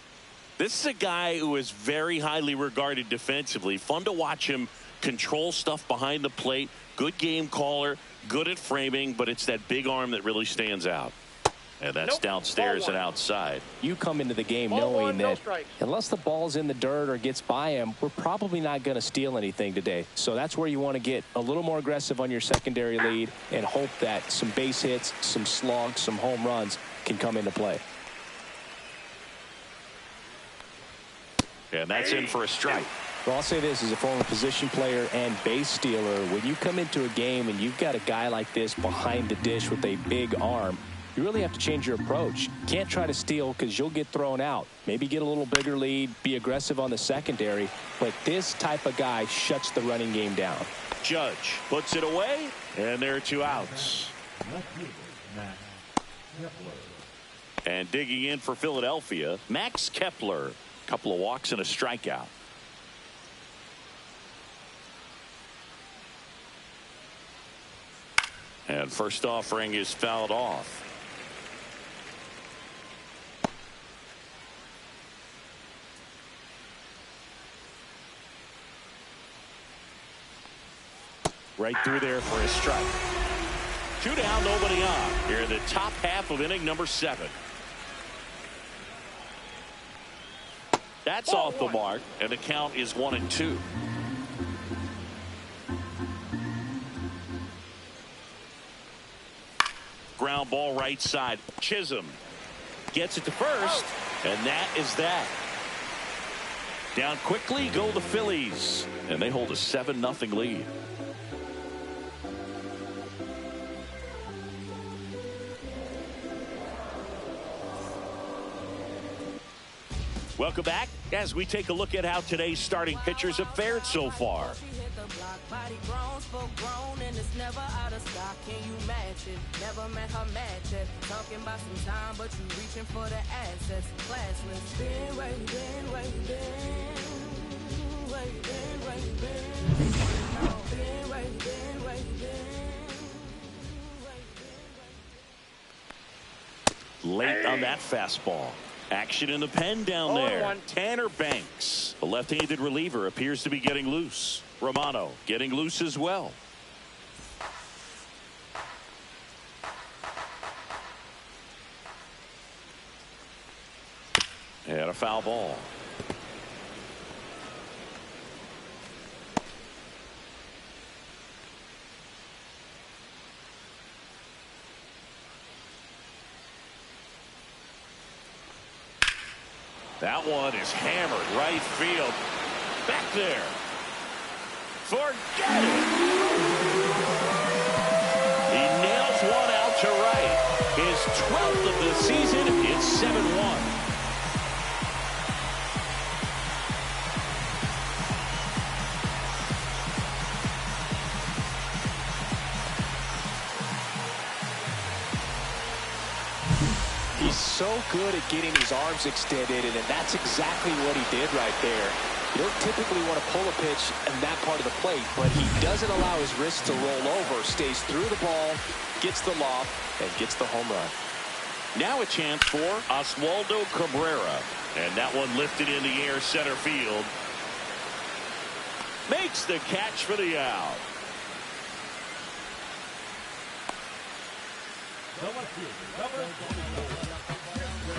This is a guy who is very highly regarded defensively. Fun to watch him control stuff behind the plate. Good game caller. Good at framing, but it's that big arm that really stands out. And that's downstairs and outside. You come into the game Ball knowing 1, no that strikes. unless the ball's in the dirt or gets by him, we're probably not going to steal anything today. So that's where you want to get a little more aggressive on your secondary lead and hope that some base hits, some slugs, some home runs can come into play. And that's in for a strike. Well, I'll say this as a former position player and base stealer. When you come into a game and you've got a guy like this behind the dish with a big arm, you really have to change your approach. Can't try to steal because you'll get thrown out. Maybe get a little bigger lead, be aggressive on the secondary. But this type of guy shuts the running game down. Judge puts it away, and there are 2 outs. And digging in for Philadelphia, Max Kepler. Couple of walks and a strikeout. And first offering is fouled off. Right through there for a strike. Two down, nobody on. Here in the top half of inning number 7. That's off the mark, and the count is 1-2. Ground ball right side. Chisholm gets it to first, and that is that. Down quickly go the Phillies, and they hold a 7-0 lead. Welcome back as we take a look at how today's starting pitchers have fared so far. Late on that fastball. Action in the pen down there. Tanner Banks, the left-handed reliever, appears to be getting loose. Romano getting loose as well. And a foul ball. That one is hammered right field. Back there. Forget it. He nails one out to right. His 12th of the season. It's 7-1. He's so good at getting his arms extended, and that's exactly what he did right there. You don't typically want to pull a pitch in that part of the plate, but he doesn't allow his wrist to roll over, stays through the ball, gets the loft, and gets the home run. Now a chance for Oswaldo Cabrera, and that one lifted in the air center field. Makes the catch for the out.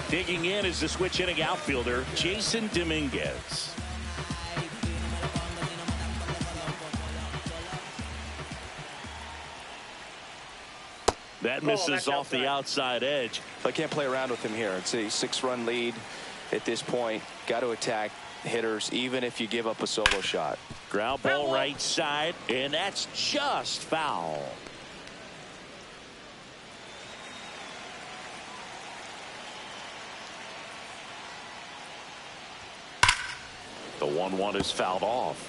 Digging in is the switch hitting outfielder Jason Dominguez. That misses off the outside edge. I can't play around with him here. It's a 6-run lead at this point. Got to attack hitters even if you give up a solo shot. Ground ball right side, and that's just foul. The 1-1 is fouled off.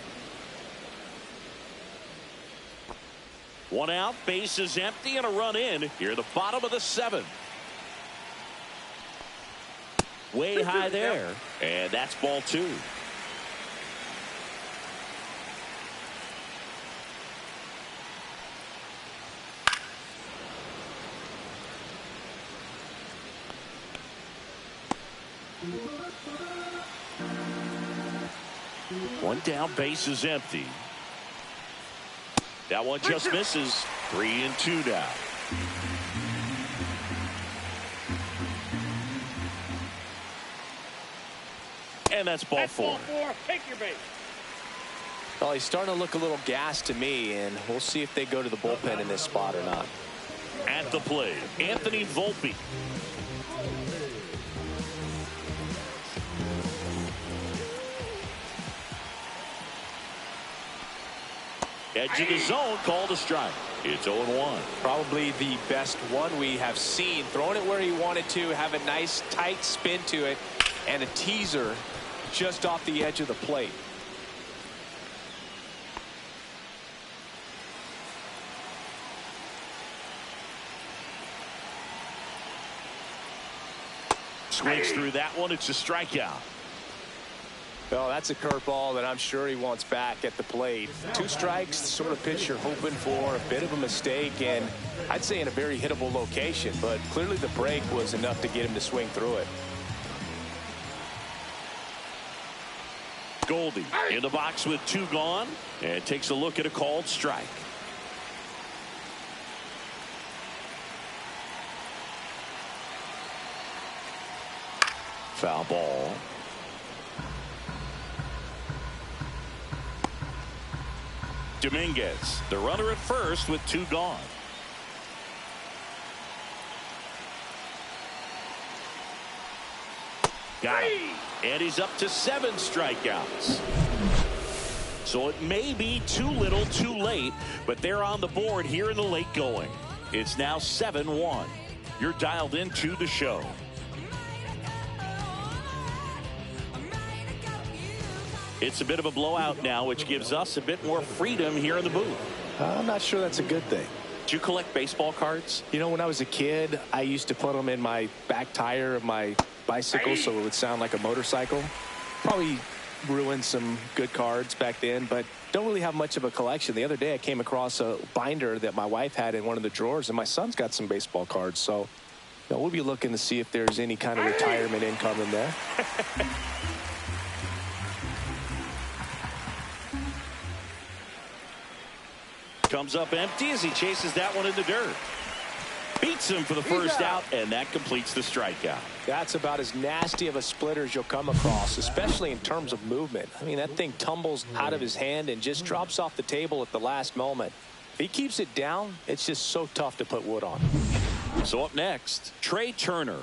One out, base is empty, and a run in here at the bottom of the 7th. Way high there, and that's ball 2. One down, base is empty. That one just misses. 3-2 now. And that's ball 4. Take your base. Well, he's starting to look a little gassed to me, and we'll see if they go to the bullpen in this spot or not. At the plate, Anthony Volpe. Edge of the zone, called a strike. It's 0-1. Probably the best one we have seen. Throwing it where he wanted to, have a nice tight spin to it, and a teaser just off the edge of the plate. Swings through that one. It's a strikeout. Well, that's a curveball that I'm sure he wants back at the plate. 2 strikes, the sort of pitch you're hoping for. A bit of a mistake, and I'd say in a very hittable location, but clearly the break was enough to get him to swing through it. Goldie in the box with 2 gone, and takes a look at a called strike. Foul ball. Dominguez, the runner at first with 2 gone. Got him. And he's up to 7 strikeouts. So it may be too little too late, but they're on the board here in the late going. It's now 7-1. You're dialed into the show. It's a bit of a blowout now, which gives us a bit more freedom here in the booth. I'm not sure that's a good thing. Do you collect baseball cards? You know, when I was a kid, I used to put them in my back tire of my bicycle so it would sound like a motorcycle. Probably ruined some good cards back then, but don't really have much of a collection. The other day I came across a binder that my wife had in one of the drawers, and my son's got some baseball cards. So we'll be looking to see if there's any kind of retirement income in there. Comes up empty as he chases that one in the dirt. Beats him for the first out, and that completes the strikeout. That's about as nasty of a splitter as you'll come across, especially in terms of movement. I mean, that thing tumbles out of his hand and just drops off the table at the last moment. If he keeps it down, it's just so tough to put wood on. So up next, Trey Turner.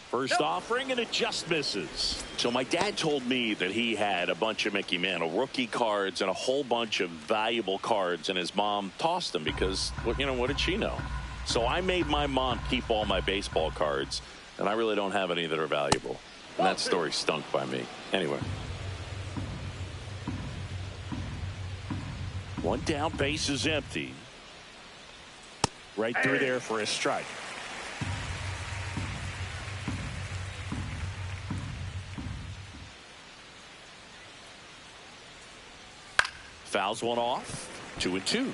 First offering, and it just misses. So my dad told me that he had a bunch of Mickey Mantle rookie cards and a whole bunch of valuable cards, and his mom tossed them because, well, you know, what did she know? So I made my mom keep all my baseball cards, and I really don't have any that are valuable. And that story stunk by me. Anyway. One down, base is empty. Right through there for a strike. Fouls one off. 2-2.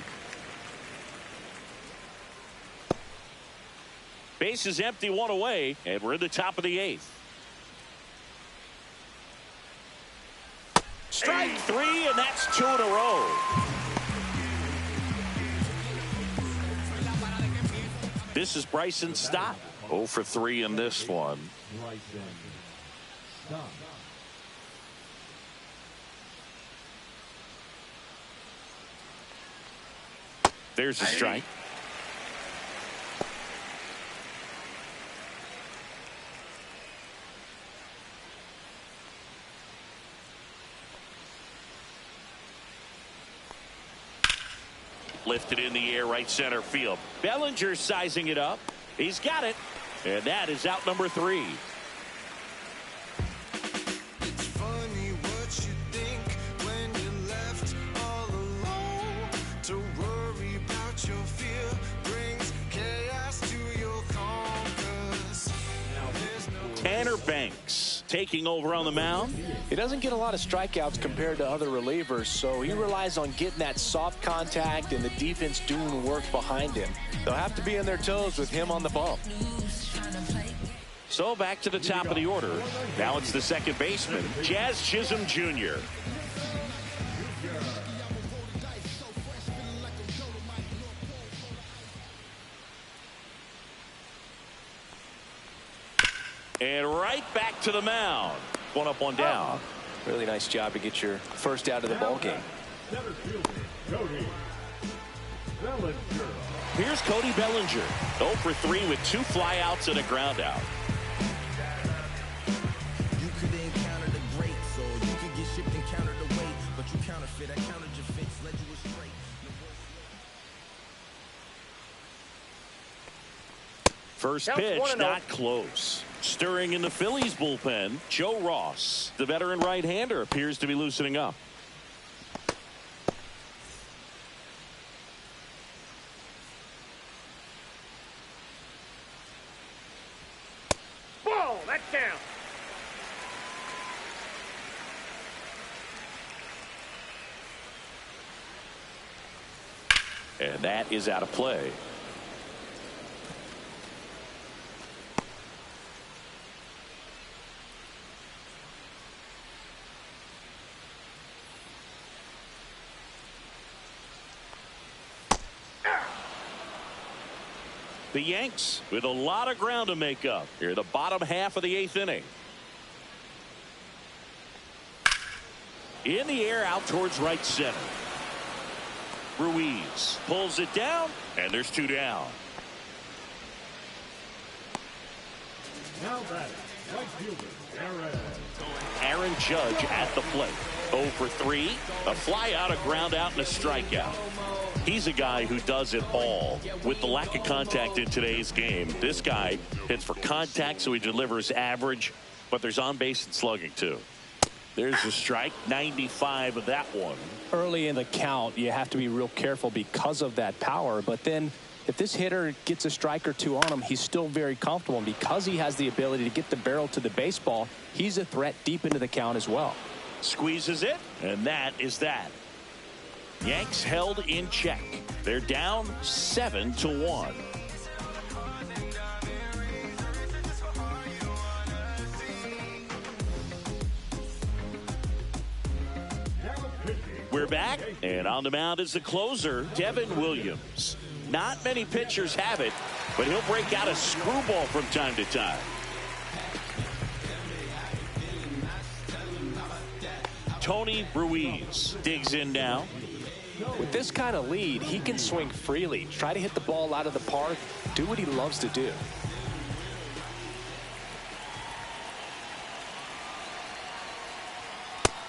Base is empty, 1 away, and we're in the top of the 8th. Strike 3, and that's 2 in a row. This is Bryson Stott. 0 for 3 in this one. Bryson Stott. There's a strike. Lifted in the air, right center field. Bellinger sizing it up. He's got it. And that is out number 3. Banks taking over on the mound. He doesn't get a lot of strikeouts compared to other relievers, so he relies on getting that soft contact and the defense doing work behind him. They'll have to be on their toes with him on the bump. So back to the top of the order. Now it's the second baseman, Jazz Chisholm Jr. And right back to the mound. 1 up, 1 down. Really nice job to get your first out of the ball game. Here's Cody Bellinger. 0 for 3 with 2 flyouts and a ground out. You could encounter the great, so you could get shipped and counter the weight, but you counterfeit, I countered your fits, led you astray. First pitch, not close. Stirring in the Phillies bullpen, Joe Ross. The veteran right-hander appears to be loosening up. Ball, that counts. And that is out of play. The Yanks with a lot of ground to make up here, the bottom half of the 8th inning. In the air, out towards right center. Ruiz pulls it down, and there's 2 down. Now batting, right fielder, Aaron Judge at the plate. 0 for 3. A fly out, a ground out, and a strikeout. He's a guy who does it all. With the lack of contact in today's game, this guy hits for contact, so he delivers average, but there's on base and slugging too. There's a strike, 95 of that one. Early in the count, you have to be real careful because of that power. But then if this hitter gets a strike or 2 on him, he's still very comfortable. And because he has the ability to get the barrel to the baseball, he's a threat deep into the count as well. Squeezes it, and that is that. Yanks held in check. They're down 7-1. We're back, and on the mound is the closer, Devin Williams. Not many pitchers have it, but he'll break out a screwball from time to time. Tony Ruiz digs in now. With this kind of lead, he can swing freely, try to hit the ball out of the park, do what he loves to do.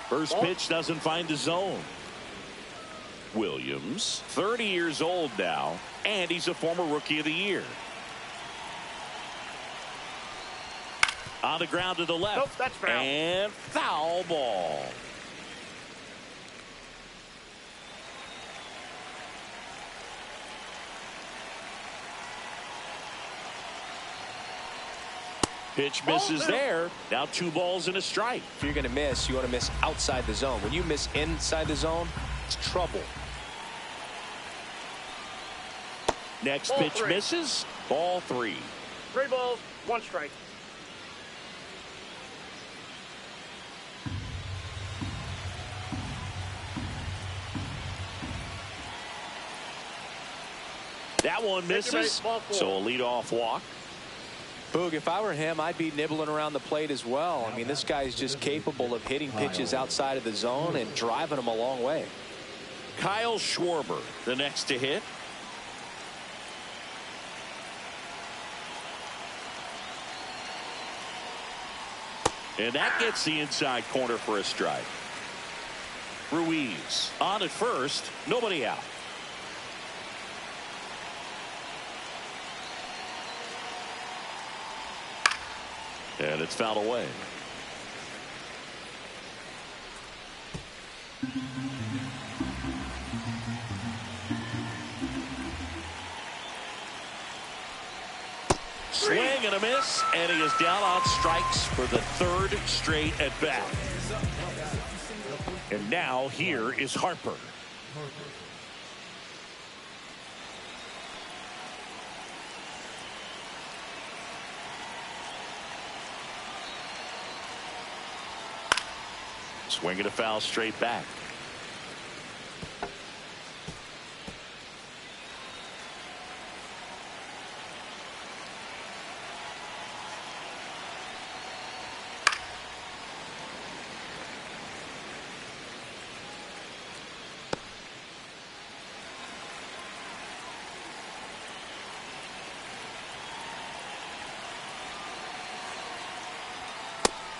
First pitch doesn't find the zone. Williams, 30 years old now, and he's a former Rookie of the Year. On the ground to the left. Nope, that's foul. And foul ball. Pitch misses there. Now 2 balls and a strike. If you're going to miss, you want to miss outside the zone. When you miss inside the zone, it's trouble. Next Ball pitch 3. misses. Ball 3. 3 balls, 1 strike. That one misses. Ball 4. So a leadoff walk. Boog, if I were him, I'd be nibbling around the plate as well. I mean, this guy's just capable of hitting pitches outside of the zone and driving them a long way. Kyle Schwarber, the next to hit. And that gets the inside corner for a strike. Ruiz on at first, nobody out. And it's fouled away. Swing and a miss, and he is down on strikes for the 3rd straight at bat. And now here is Harper. Swing and a foul straight back.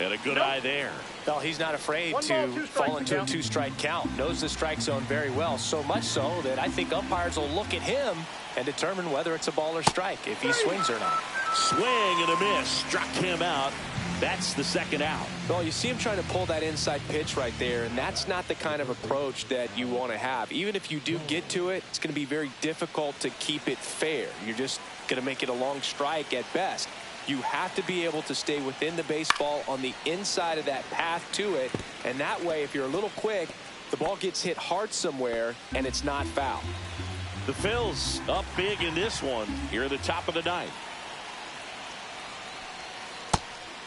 And a good eye there. Well, he's not afraid One ball, to 2 fall strikes into a now. 2-strike count. Knows the strike zone very well. So much so that I think umpires will look at him and determine whether it's a ball or strike, if he swings or not. Swing and a miss. Struck him out. That's the 2nd out. Well, you see him trying to pull that inside pitch right there, and that's not the kind of approach that you want to have. Even if you do get to it, it's going to be very difficult to keep it fair. You're just going to make it a long strike at best. You have to be able to stay within the baseball on the inside of that path to it, and that way, if you're a little quick, the ball gets hit hard somewhere, and it's not foul. The Phils up big in this one here at the top of the 9th.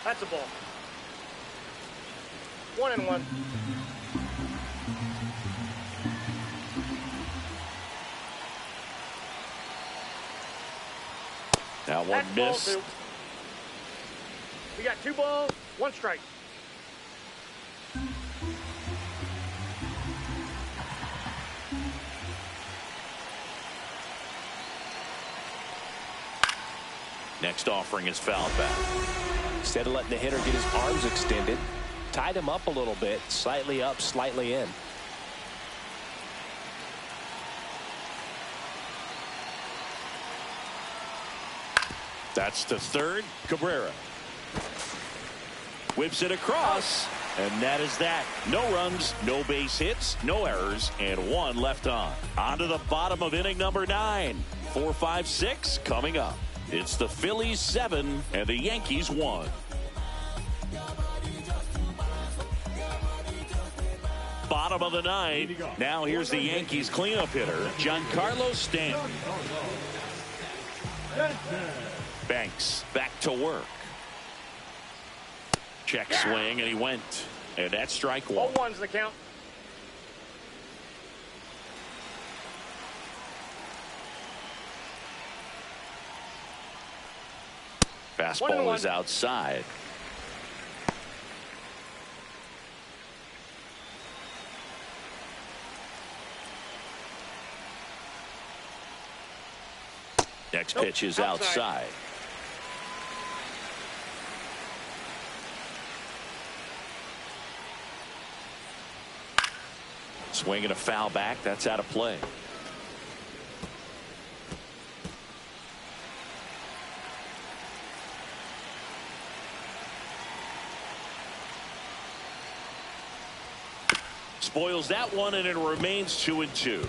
That's a ball. 1-1. That one That's ball missed. 2. We got 2 balls, 1 strike. Next offering is fouled back. Instead of letting the hitter get his arms extended, tied him up a little bit, slightly up, slightly in. That's to third. Cabrera whips it across, and that is that. No runs, no base hits, no errors, and 1 left on. On to the bottom of inning number 9. 4, 5, 6 coming up. It's the Phillies 7 and the Yankees 1. Bottom of the 9. Now here's the Yankees cleanup hitter, Giancarlo Stanton. Banks back to work. Check swing, and he went. And that's strike 1. All 1's the count. Fastball is outside. Next pitch is outside. Swing and a foul back. That's out of play. Spoils that one, and it remains 2-2.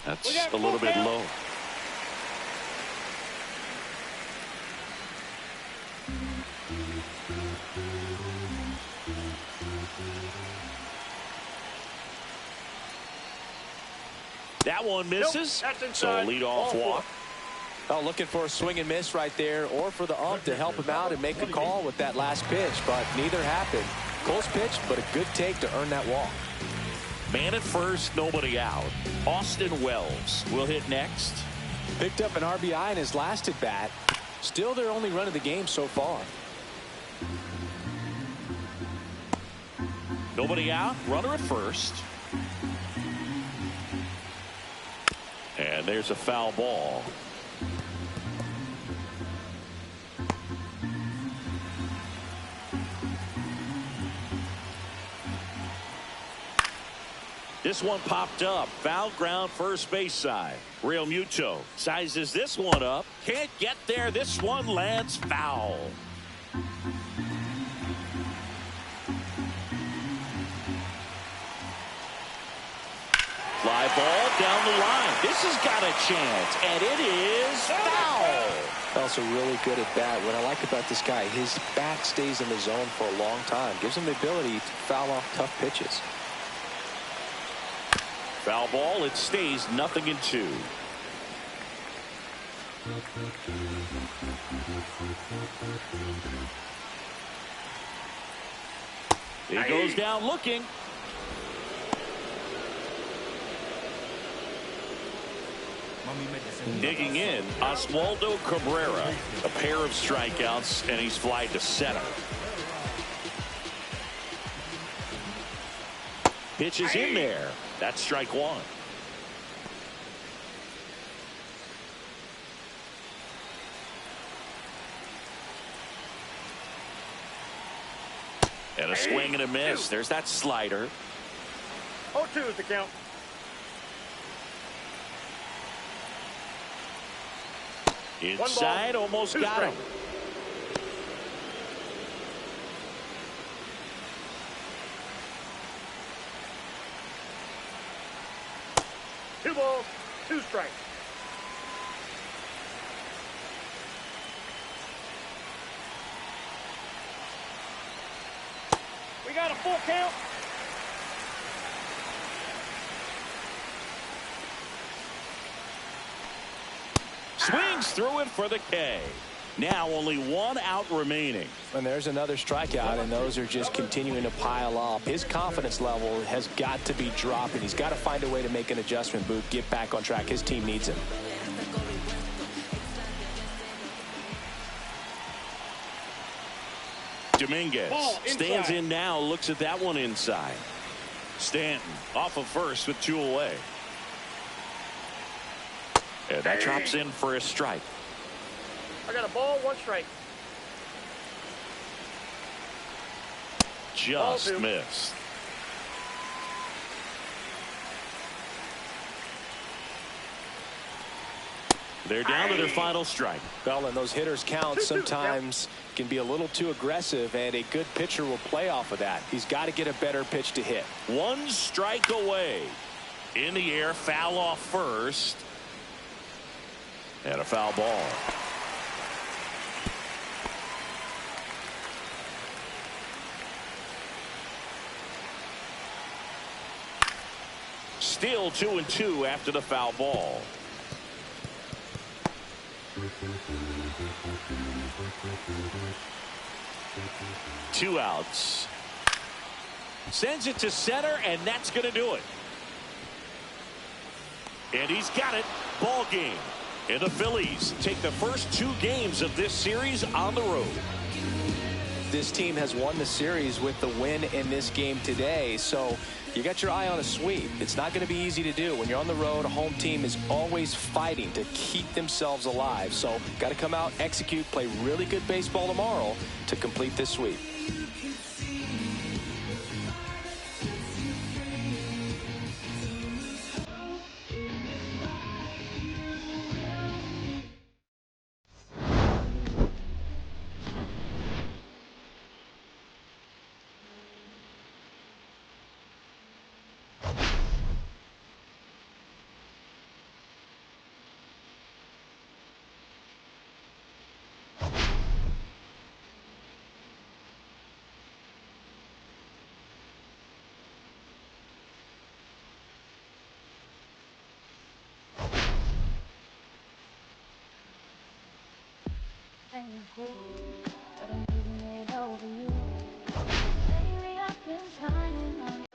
That's a little bit low. That one misses. Nope, so a leadoff walk. Well, looking for a swing and miss right there, or for the ump to help him out and make a call with that last pitch, but neither happened. Close pitch, but a good take to earn that walk. Man at first, nobody out. Austin Wells will hit next. Picked up an RBI in his last at bat. Still their only run of the game so far. Nobody out. Runner at first. And there's a foul ball. This one popped up. Foul ground first base side. Real Muto sizes this one up. Can't get there. This one lands foul. Fly ball down the line. This has got a chance, and it is foul. Also really good at bat. What I like about this guy, his bat stays in the zone for a long time. Gives him the ability to foul off tough pitches. Foul ball. It stays 0-2. He goes down looking. Digging in, Oswaldo Cabrera. A pair of strikeouts, and he's flied to center. Pitch is in there. That's strike 1. And a swing and a miss. There's that slider. 0-2 is the count. Inside, almost got him. Two balls, 2 strikes. We got a full count. Swings through it for the K. Now only 1 out remaining. And there's another strikeout, and those are just continuing to pile up. His confidence level has got to be dropping. He's got to find a way to make an adjustment, Boog, get back on track. His team needs him. Dominguez stands in now, looks at that one inside. Stanton off of first with 2 away. And that drops in for a strike. I got a ball, 1 strike. Just missed. They're down to their final strike. Well, and those hitters count sometimes can be a little too aggressive, and a good pitcher will play off of that. He's got to get a better pitch to hit. 1 strike away. In the air, foul off first. And a foul ball. Still 2-2 after the foul ball. Two outs. Sends it to center, and that's going to do it. And he's got it. Ball game. And the Phillies take the first 2 games of this series on the road. This team has won the series with the win in this game today, so you got your eye on a sweep. It's not going to be easy to do. When you're on the road, a home team is always fighting to keep themselves alive. So got to come out, execute, play really good baseball tomorrow to complete this sweep. But I'm giving it over you. Lately I've been trying